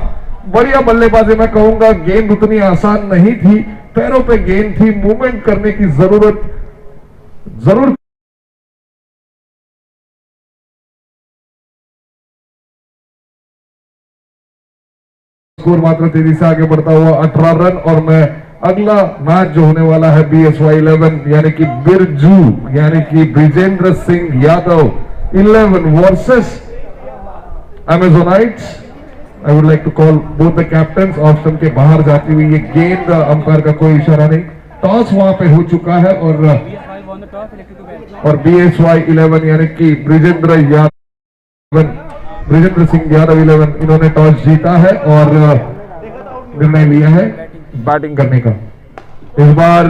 बढ़िया बल्लेबाजी। मैं कहूंगा गेंद उतनी आसान नहीं थी, पैरों पे गेंद थी, मूवमेंट करने की जरूरत जरूर। स्कोर मात्र तेजी से आगे बढ़ता हुआ 18 रन और मैं अगला मैच जो होने वाला है BSY 11 यानी कि बिरजू यानी कि Brijendra Singh Yadav 11 versus Amazonites. I would like to call both the captains. Off stump के बाहर जाती हुई ये गेंद, अंपायर का कोई इशारा नहीं, टॉस वहां पे हो चुका है और BSY 11 यानी कि ब्रिजेंद्र सिंह यादव 11 इन्होंने टॉस जीता है और निर्णय लिया है बैटिंग करने का। इस बार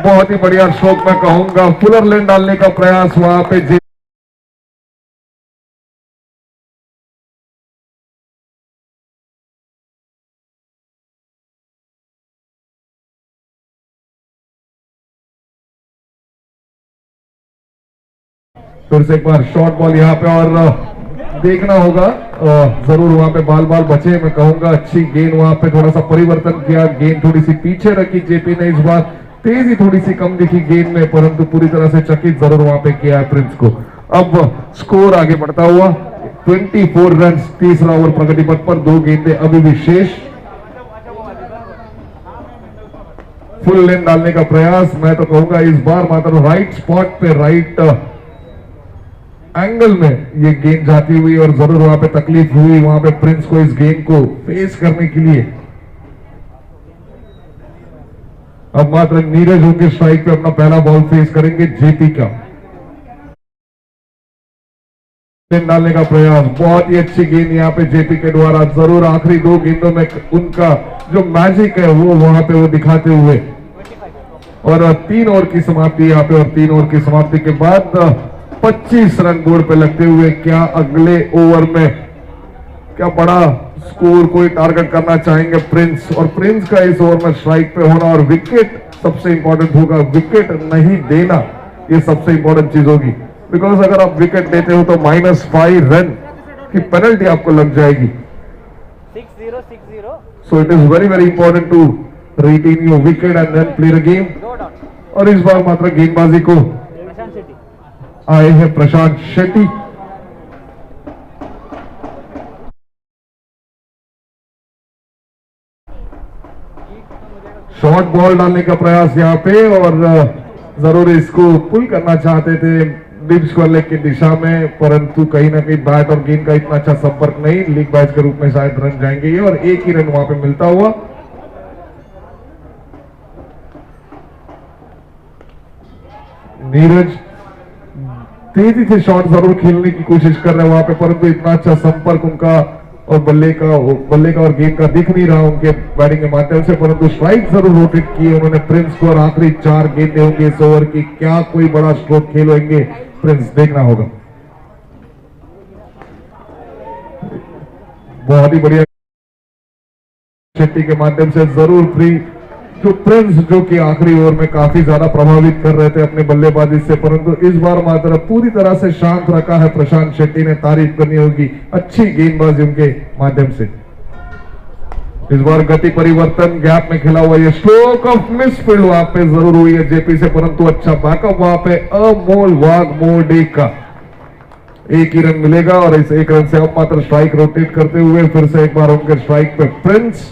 बहुत ही बढ़िया स्ट्रोक मैं कहूंगा, फुलर लेन डालने का प्रयास वहां पे फिर से एक बार शॉर्ट बॉल यहां पे और देखना होगा जरूर वहां पे बाल बचे। मैं कहूंगा अच्छी गेंद वहां पे, थोड़ा सा परिवर्तन किया, गेंद थोड़ी सी पीछे रखी जेपी ने। इस बार तेजी थोड़ी सी कम दिखी गेंद में, परंतु पूरी तरह से चकित जरूर वहां पे किया है प्रिंस को। अब स्कोर आगे बढ़ता हुआ 24 रन, तीसरा ओवर प्रगति पथ पर, 2 गेंदें अभी भी शेष। फुल लेन डालने का प्रयास, मैं तो कहूंगा इस बार मात्र राइट स्पॉट पे, राइट एंगल में ये गेंद जाती हुई और जरूर वहां पे तकलीफ हुई वहां पे प्रिंस को इस गेंद को फेस करने के लिए। अब मात्र नीरज होंगे स्ट्राइक पे, अपना पहला बॉल फेस करेंगे जेपी का। गेंद डालने का प्रयास, बहुत ही अच्छी गेंद यहां पे जेपी के द्वारा, जरूर आखिरी 2 गेंदों में उनका जो मैजिक है वो वहां पे वो दिखाते हुए और 3 ओवर की समाप्ति यहां पे। और 3 ओवर की समाप्ति के बाद 25 रन बोर्ड पे लगते हुए क्या अगले ओवर में क्या बड़ा स्कोर कोई टारगेट करना चाहेंगे प्रिंस, और प्रिंस का इस ओवर में स्ट्राइक पे होना और विकेट सबसे इंपॉर्टेंट होगा। विकेट नहीं देना ये सबसे इंपॉर्टेंट चीज होगी, बिकॉज अगर आप विकेट लेते हो तो -5 रन की पेनल्टी आपको लग जाएगी। 6-0 so it is very very important to retain your wicket and then play the game. और इस बार मात्र गेंदबाजी को आए हैं प्रशांत शेट्टी। शॉर्ट बॉल डालने का प्रयास यहां पे और जरूर इसको पुल करना चाहते थे डीप स्क्वायर लेग की दिशा में, परंतु कहीं ना कहीं बैट और गेंद का इतना अच्छा संपर्क नहीं, लीग बैच के रूप में शायद रन जाएंगे ये, और एक ही रन वहां पे मिलता हुआ। नीरज तेजी से शॉट जरूर खेलने की कोशिश कर रहे हैं वहां पे, परंतु इतना अच्छा संपर्क उनका और बल्ले का और गेंद का दिख नहीं रहा उनके बैटिंग के माध्यम से, परंतु स्ट्राइक जरूर रोटेट किए उन्होंने प्रिंस को और आखिरी 4 गेंदें होंगे इस ओवर की। क्या कोई बड़ा स्ट्रोक खेलेंगे प्रिंस, देखना होगा। बहुत ही बढ़िया शेट्टी के माध्यम से जरूर फ्री जो प्रिंस जो कि आखिरी ओवर में काफी ज्यादा प्रभावित कर रहे थे अपने बल्लेबाजी से, परंतु इस बार मात्र पूरी तरह से शांत रखा है प्रशांत शेट्टी ने, तारीफ करनी होगी अच्छी गेंदबाजी उनके माध्यम से। इस बार गति परिवर्तन गैप में खेला हुआ ये स्ट्रोक ऑफ मिसफील्ड वहां पे जरूर हुई है जेपी से, परंतु अच्छा बैकअप वहां पे अमोल वाघमोडे का। 1 ही रन मिलेगा और इस 1 रन से अब मात्र स्ट्राइक रोटेट करते हुए फिर से एक बार उनके स्ट्राइक पे प्रिंस,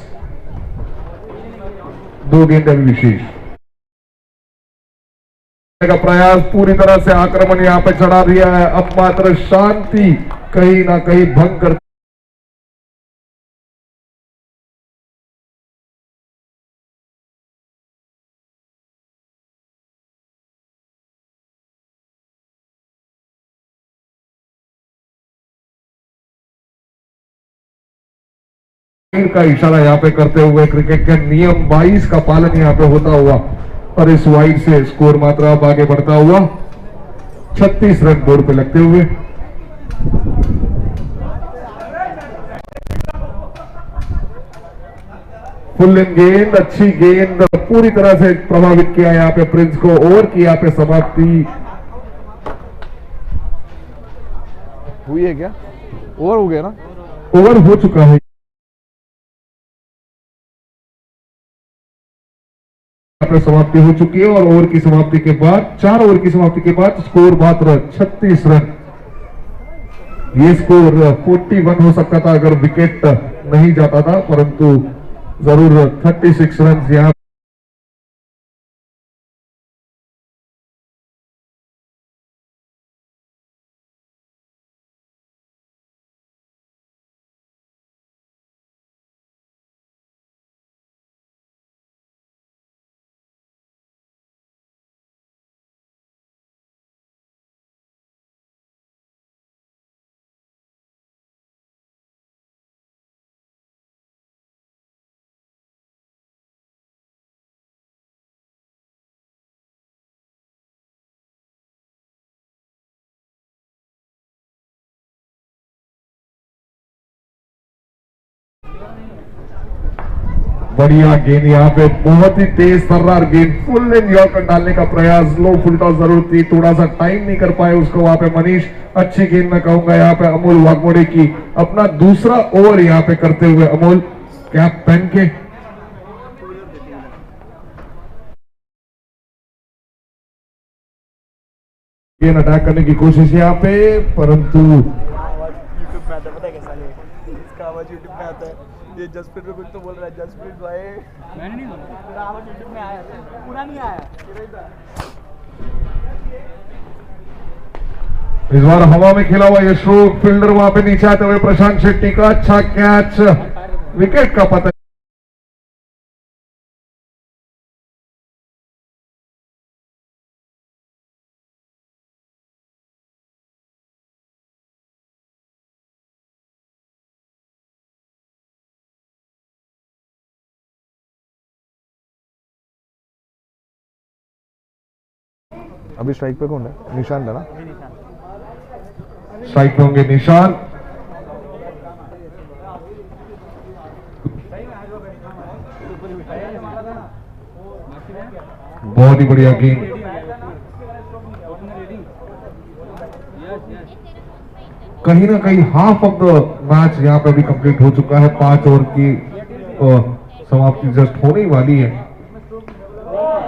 2 गेंदें विशेष का प्रयास, पूरी तरह से आक्रमण यहां पे चढ़ा दिया है, अब मात्र शांति कहीं ना कहीं भंग कर का इशारा यहाँ पे करते हुए क्रिकेट के नियम 22 का पालन यहाँ पे होता हुआ और इस वाइड से स्कोर मात्रा अब आगे बढ़ता हुआ 36 रन बोर्ड पे लगते हुए। फुल इन गेंद, अच्छी गेंद, पूरी तरह से प्रभावित किया यहाँ पे प्रिंस को। ओवर की यहाँ पे समाप्ति हुई है क्या? ओवर हो गया ना? ओवर हो चुका है। यहाँ पे समाप्ति हो चुकी है और ओवर की समाप्ति के बाद 4 ओवर की समाप्ति के बाद स्कोर मात्र 36 रन। ये स्कोर 41 हो सकता था अगर विकेट नहीं जाता था, परंतु जरूर 36 रन यहाँ बढ़िया गेंद यहाँ पे, बहुत ही तेज सर्रार गेंद, फुल इन यॉर्कर डालने का प्रयास, लो फुल टॉस जरूर थी, थोड़ा सा टाइम नहीं कर पाए उसको वहां पे मनीष। अच्छी गेंद मैं कहूंगा यहाँ पे अमोल वाघमोड़े की, अपना दूसरा ओवर यहाँ पे करते हुए अमोल कैप पहन के। गेंद अटैक करने की कोशिश यहाँ पे, परंतु यूट्यूब में आता है, पता है कैसा है इसका आवाज यूट्यूब में आता है। ये जसप्रीत को कुछ तो बोल रहा है, जसप्रीत भाई मैंने नहीं बोला, पूरा आवाज यूट्यूब में आया, पूरा नहीं आया। इस बार हवा में खेला हुआ ये स्ट्रोक, फील्डर वहां पे नीचे आते हुए प्रशांत शेट्टी का अच्छा कैच, विकेट का पता। अभी स्ट्राइक पे कौन है? निशान था ना? स्ट्राइक पे होंगे निशान। बहुत ही बढ़िया गेम, कहीं ना कहीं हाफ ऑफ द मैच यहाँ पे भी कंप्लीट हो चुका है। 5 ओवर की समाप्ति जस्ट होने वाली है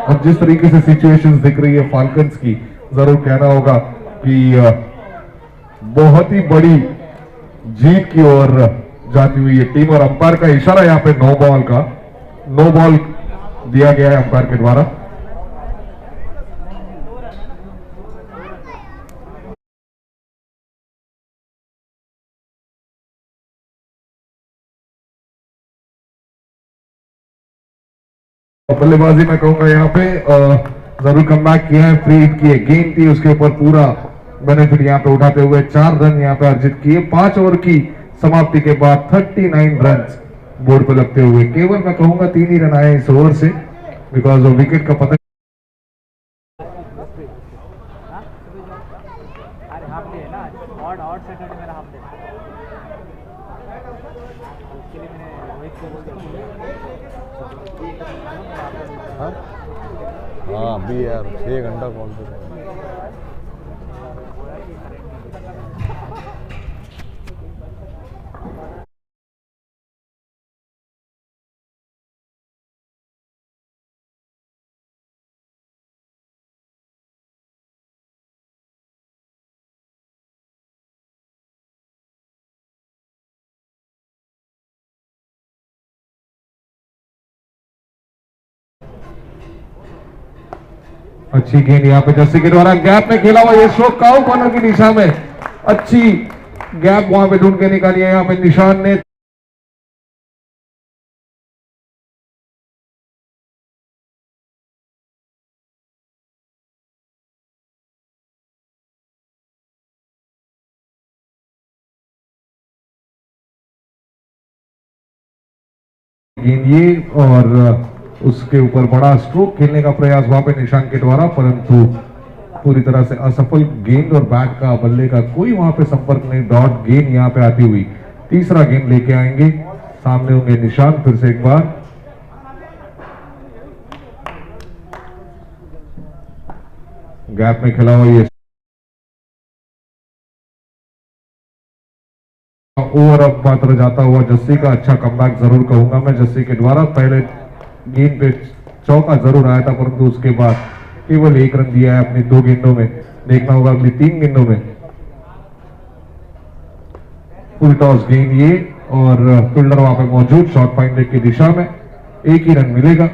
और जिस तरीके से सिचुएशंस दिख रही है फाल्कन्स की, जरूर कहना होगा कि बहुत ही बड़ी जीत की ओर जाती हुई ये टीम। और अंपायर का इशारा यहाँ पे नो बॉल दिया गया है अंपायर के द्वारा। बल्लेबाजी मैं कहूंगा यहाँ पे जरूर कमबैक किया है, फ्री हिट की है गेंद थी, उसके ऊपर पूरा बेनिफिट यहाँ पे उठाते हुए 4 रन यहाँ पे अर्जित किए। 5 ओवर की समाप्ति के बाद 39 रन बोर्ड पे लगते हुए। केवल मैं कहूंगा 3 ही रन आए इस ओवर से, बिकॉज विकेट का पता हाँ अभी यार 6 घंटा कॉल पे अच्छी गेंद यहाँ पे जस्सी के द्वारा गैप में खेला हुआ ये स्ट्रोक काउ कॉर्नर की दिशा में, अच्छी गैप वहां पे ढूंढ के निकाली है यहाँ पे निशान ने। गेंद ये और उसके ऊपर बड़ा स्ट्रोक खेलने का प्रयास वहां पे निशांत के द्वारा, परंतु पूरी तरह से असफल। गेंद और बैट का बल्ले का कोई वहां पे संपर्क नहीं। डॉट गेंद यहां पे आती हुई तीसरा गेंद लेके आएंगे, सामने होंगे निशांत। फिर से एक बार गैप में खेला हुआ ये ओवर अब मात्र जाता हुआ जस्सी का अच्छा कमबैक जरूर कहूंगा मैं जस्सी के द्वारा। पहले गेंद पे चौका जरूर आया था, परंतु उसके बाद केवल 1 रन दिया है अपनी 2 गेंदों में। देखना होगा अगली 3 गेंदों में। फुल टॉस गेंद ये और फील्डर वहां पे मौजूद शॉर्ट फाइंडर की दिशा में, 1 ही रन मिलेगा।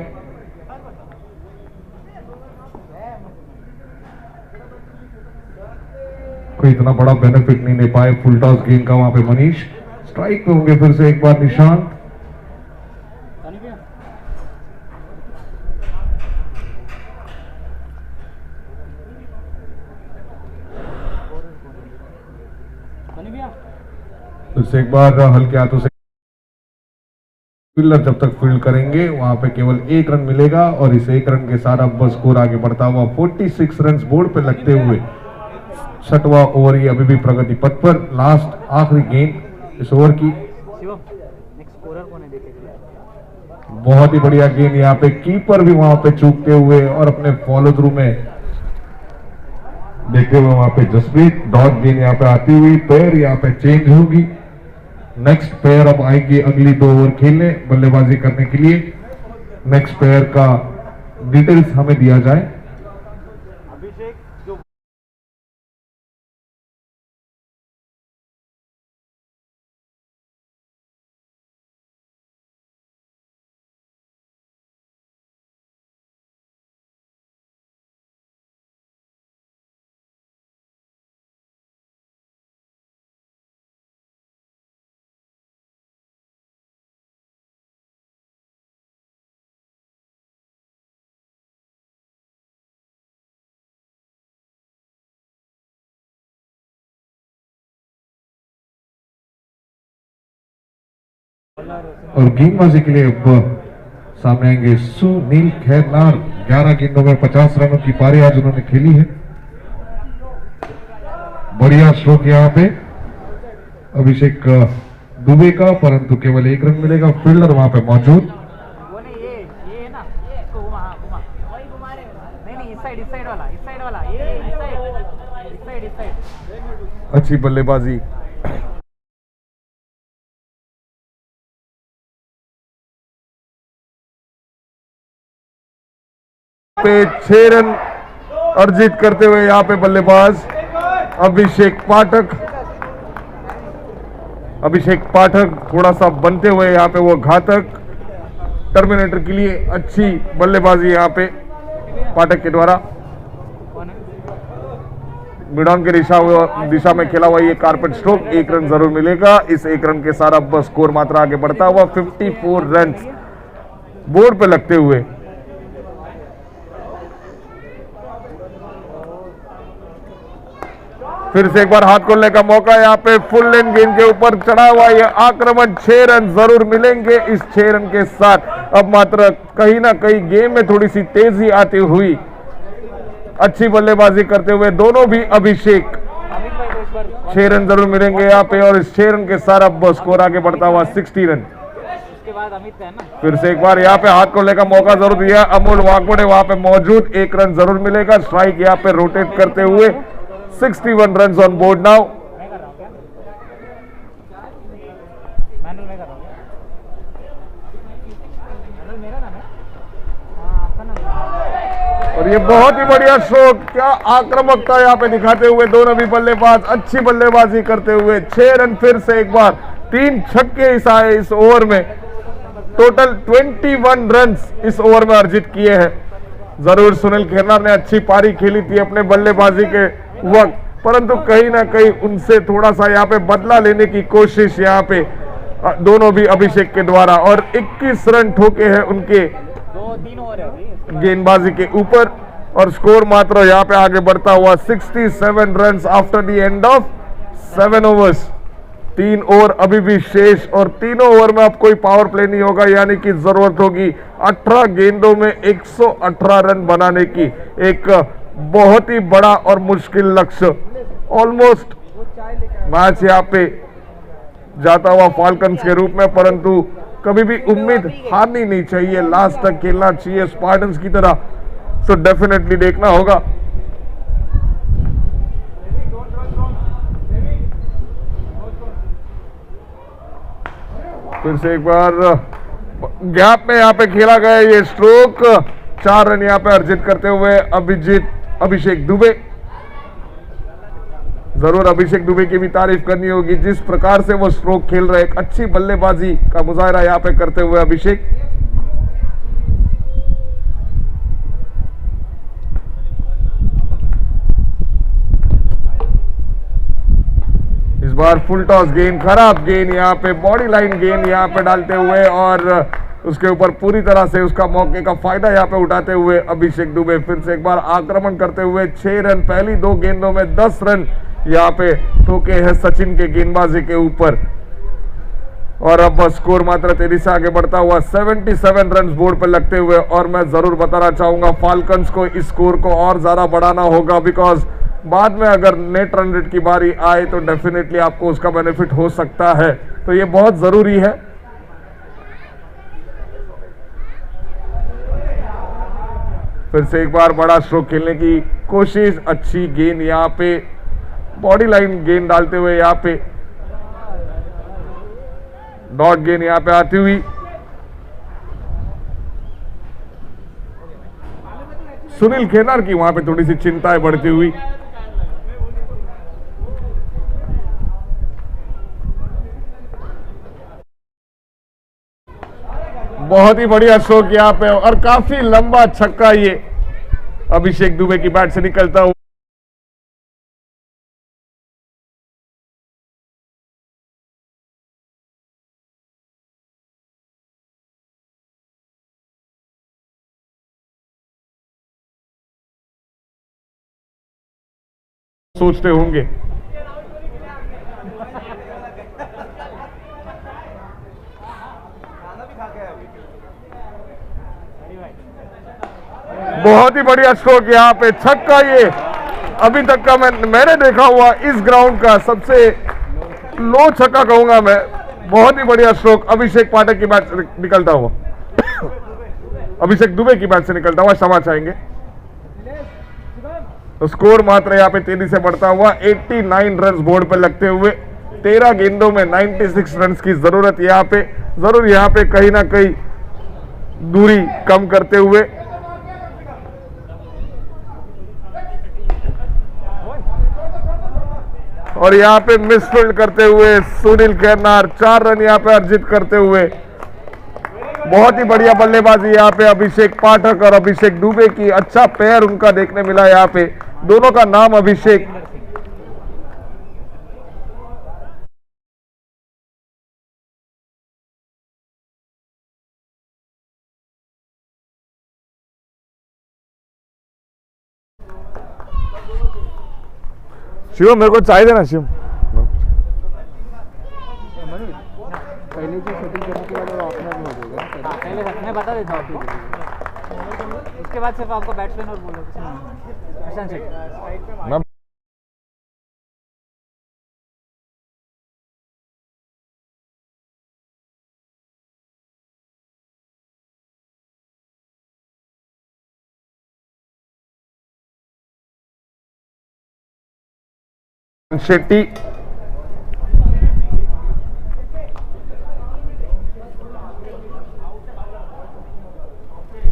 कोई इतना बड़ा बेनिफिट नहीं ले पाए फुल टॉस गेंद का वहां पे मनीष। स्ट्राइक पे होंगे फिर से एक बार निशांत। फिर से एक बार हल्के हाथों से फील्डर जब तक फील्ड करेंगे वहां पे केवल 1 रन मिलेगा और इस 1 रन के साथ अब स्कोर आगे बढ़ता हुआ 46 रन बोर्ड पे लगते हुए 6वां ओवर ये अभी भी प्रगति पथ पर। लास्ट आखिरी गेंद इस ओवर की। बहुत ही बढ़िया गेंद यहाँ पे, कीपर भी वहां पे चूकते हुए और अपने फॉलो थ्रू में देखते हुए वहां पे जसप्रीत। डॉट गेंद यहाँ पे आती हुई, पैर यहाँ पे चेंज होगी। नेक्स्ट पेयर अब आएंगे अगली 2 ओवर खेलने बल्लेबाजी करने के लिए। नेक्स्ट पेयर का डिटेल्स हमें दिया जाए। और गेंदबाजी के लिए अब सामने आएंगे सुनील खैरनार। 11 गेंदों में 50 रनों की पारी आज उन्होंने खेली है। बढ़िया स्ट्रोक यहाँ पे अभिषेक दुबे का, परंतु केवल 1 रन मिलेगा। फील्डर वहां पे मौजूद। अच्छी बल्लेबाजी। पे 6 रन अर्जित करते हुए यहाँ पे बल्लेबाज अभिषेक पाठक थोड़ा सा बनते हुए यहाँ पे वो घातक टर्मिनेटर के लिए अच्छी बल्लेबाजी यहाँ पे पाठक के द्वारा। मिडॉन के दिशा में खेला हुआ ये कारपेट स्ट्रोक, 1 रन जरूर मिलेगा। इस 1 रन के साथ अब स्कोर मात्रा आगे बढ़ता हुआ 54 रन बोर्ड पे लगते हुए। फिर से एक बार हाथ खोलने का मौका, यहाँ पे फुल लेन गेंद के ऊपर चढ़ा हुआ ये आक्रमण। 6 रन जरूर मिलेंगे। इस 6 रन के साथ अब मात्र कहीं ना कहीं गेम में थोड़ी सी तेजी आती हुई अच्छी बल्लेबाजी करते हुए दोनों भी अभिषेक। 6 रन जरूर मिलेंगे यहाँ पे और इस 6 रन के साथ अब स्कोर आगे बढ़ता हुआ 60 रन। फिर से एक बार यहाँ पे हाथ खोलने का मौका जरूर दिया। अमोल वाघमोड़े वहां पे मौजूद, 1 रन जरूर मिलेगा। स्ट्राइक यहाँ पे रोटेट करते हुए 61 रन ऑन बोर्ड नाउ। और ये बहुत ही बढ़िया स्ट्रोक, क्या आक्रामकता यहाँ पे दिखाते हुए दोनों भी बल्लेबाज अच्छी बल्लेबाजी करते हुए 6 रन। फिर से एक बार 3 छक्के इस ओवर में, टोटल 21 रन इस ओवर में अर्जित किए हैं। जरूर सुनील खैरनार ने अच्छी पारी खेली थी अपने बल्लेबाजी के वक्त, परंतु कहीं ना कहीं उनसे थोड़ा सा यहाँ पे बदला लेने की कोशिश यहाँ पे दोनों भी अभिषेक के द्वारा, और 21 रन ठोके हैं उनके गेंदबाजी के ऊपर और स्कोर मात्र यहाँ पे आगे बढ़ता हुआ 67 run after the end of 7 overs. 3 over अभी भी शेष और तीनों ओवर में अब कोई पावर प्ले नहीं होगा, यानी कि जरूरत होगी 18 गेंदों में 118 रन बनाने की। एक बहुत ही बड़ा और मुश्किल लक्ष्य। ऑलमोस्ट मैच यहाँ पे जाता हुआ फाल्कन्स के रूप में, परंतु कभी भी उम्मीद हारनी नहीं चाहिए, लास्ट तक खेलना चाहिए स्पार्टन्स की तरह। सो डेफिनेटली देखना होगा। फिर से एक बार गैप में यहाँ पे खेला गया ये स्ट्रोक, 4 रन यहाँ पे अर्जित करते हुए अभिषेक दुबे। जरूर अभिषेक दुबे की भी तारीफ करनी होगी, जिस प्रकार से वो स्ट्रोक खेल रहे, एक अच्छी बल्लेबाजी का मुजाहरा यहाँ पे करते हुए अभिषेक। इस बार फुल टॉस गेंद, खराब गेंद यहाँ पे, बॉडी लाइन गेंद यहाँ पे डालते हुए और उसके ऊपर पूरी तरह से उसका मौके का फायदा यहाँ पे उठाते हुए अभिषेक दुबे फिर से एक बार आक्रमण करते हुए 6 रन, पहली 2 गेंदों में 10 रन यहाँ पे ठोके हैं सचिन के गेंदबाजी के ऊपर। और अब स्कोर मात्र तेजी से आगे बढ़ता हुआ 77 रन बोर्ड पर लगते हुए। और मैं जरूर बताना चाहूंगा फाल्कन्स को इस स्कोर को और ज्यादा बढ़ाना होगा, बिकॉज बाद में अगर नेट रन रेट की बारी आए तो डेफिनेटली आपको उसका बेनिफिट हो सकता है, तो ये बहुत जरूरी है। फिर से एक बार बड़ा स्ट्रोक खेलने की कोशिश, अच्छी गेंद यहाँ पे, बॉडी लाइन गेंद डालते हुए यहाँ पे डॉट गेंद यहाँ पे आती हुई। सुनील खेनार की वहां पे थोड़ी सी चिंताएं बढ़ती हुई। बहुत ही बढ़िया स्ट्रोक यहाँ पे और काफी लंबा छक्का ये अभिषेक दुबे की बैट से निकलता हुआ। सोचते होंगे बहुत ही बढ़िया स्ट्रोक यहाँ पे, छक्का ये अभी तक का मैंने देखा हुआ इस ग्राउंड का सबसे लो छक्का कहूंगा मैं। बहुत ही बढ़िया स्ट्रोक अभिषेक पाठक की बैट से निकलता हुआ अभिषेक दुबे की बैट से निकलता हुआ, क्षमा चाहेंगे। तो स्कोर मात्र यहाँ पे तेजी से बढ़ता हुआ 89 रन बोर्ड पर लगते हुए। 13 गेंदों में 96 रन की जरूरत यहाँ पे, जरूर यहाँ पे कहीं ना कहीं दूरी कम करते हुए। और यहाँ पे मिसफील्ड करते हुए सुनील खेनार 4 रन यहाँ पे अर्जित करते हुए। बहुत ही बढ़िया बल्लेबाजी यहाँ पे अभिषेक पाठक और अभिषेक दुबे की, अच्छा पेयर उनका देखने मिला यहाँ पे, दोनों का नाम अभिषेक। शिवम मेरे को चाय देना शिवम। पहले जो शूटिंग करने के बाद ओपनर हो जाएगा, पहले रखने बता देता हूँ, उसके बाद सिर्फ आपको बैट्समैन और बोलो। शेट्टी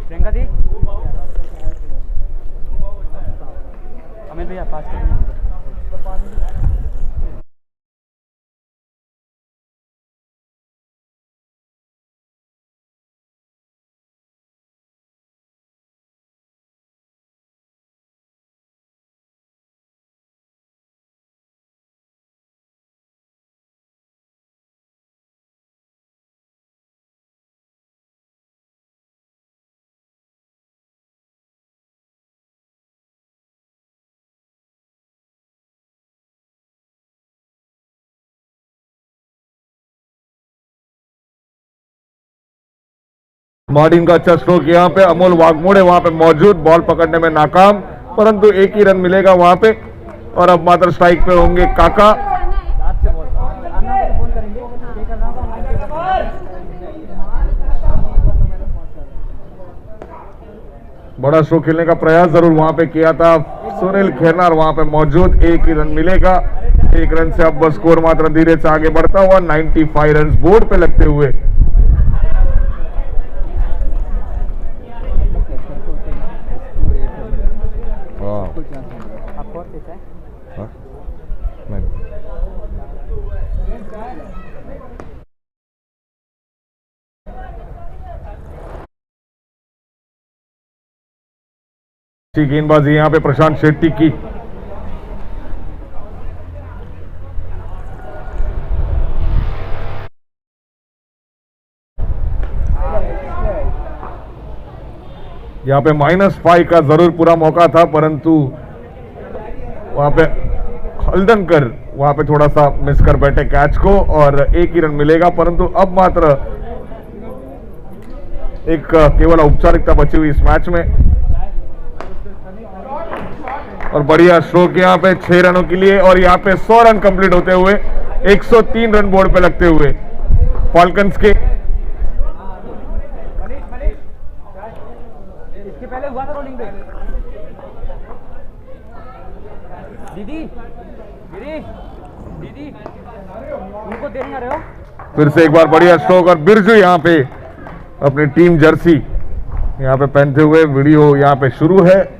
प्रियंका दी, अमित भैया पास मार्टिन का अच्छा स्ट्रोक यहाँ पे, अमोल वाघमोड़े वहां पे मौजूद, बॉल पकड़ने में नाकाम, परंतु एक ही रन मिलेगा वहां पे। और अब मात्र स्ट्राइक पे होंगे काका। बड़ा स्ट्रोक खेलने का प्रयास जरूर वहां पे किया था सुनील खेरनार, वहां पे मौजूद, एक ही रन मिलेगा। एक रन से अब स्कोर मात्र धीरे से आगे बढ़ता हुआ 95 रन बोर्ड पे लगते हुए। गेंदबाजी यहां पे प्रशांत शेट्टी की। यहां पे -5 का जरूर पूरा मौका था, परंतु वहां पे हल्दनकर वहां पे थोड़ा सा मिस कर बैठे कैच को और एक ही रन मिलेगा। परंतु अब मात्र एक केवल औपचारिकता बची हुई इस मैच में। और बढ़िया स्ट्रोक यहाँ पे 6 रनों के लिए, और यहाँ पे 100 रन कंप्लीट होते हुए 103 रन बोर्ड पे लगते हुए फाल्कन्स के। इसके पहले हुआ था रोलिंग पे। दीदी दीदी दीदी उनको देने आ रहे हो? फिर से एक बार बढ़िया स्ट्रोक, और बिरजू यहाँ पे अपनी टीम जर्सी यहाँ पे पहनते हुए वीडियो यहाँ पे शुरू है।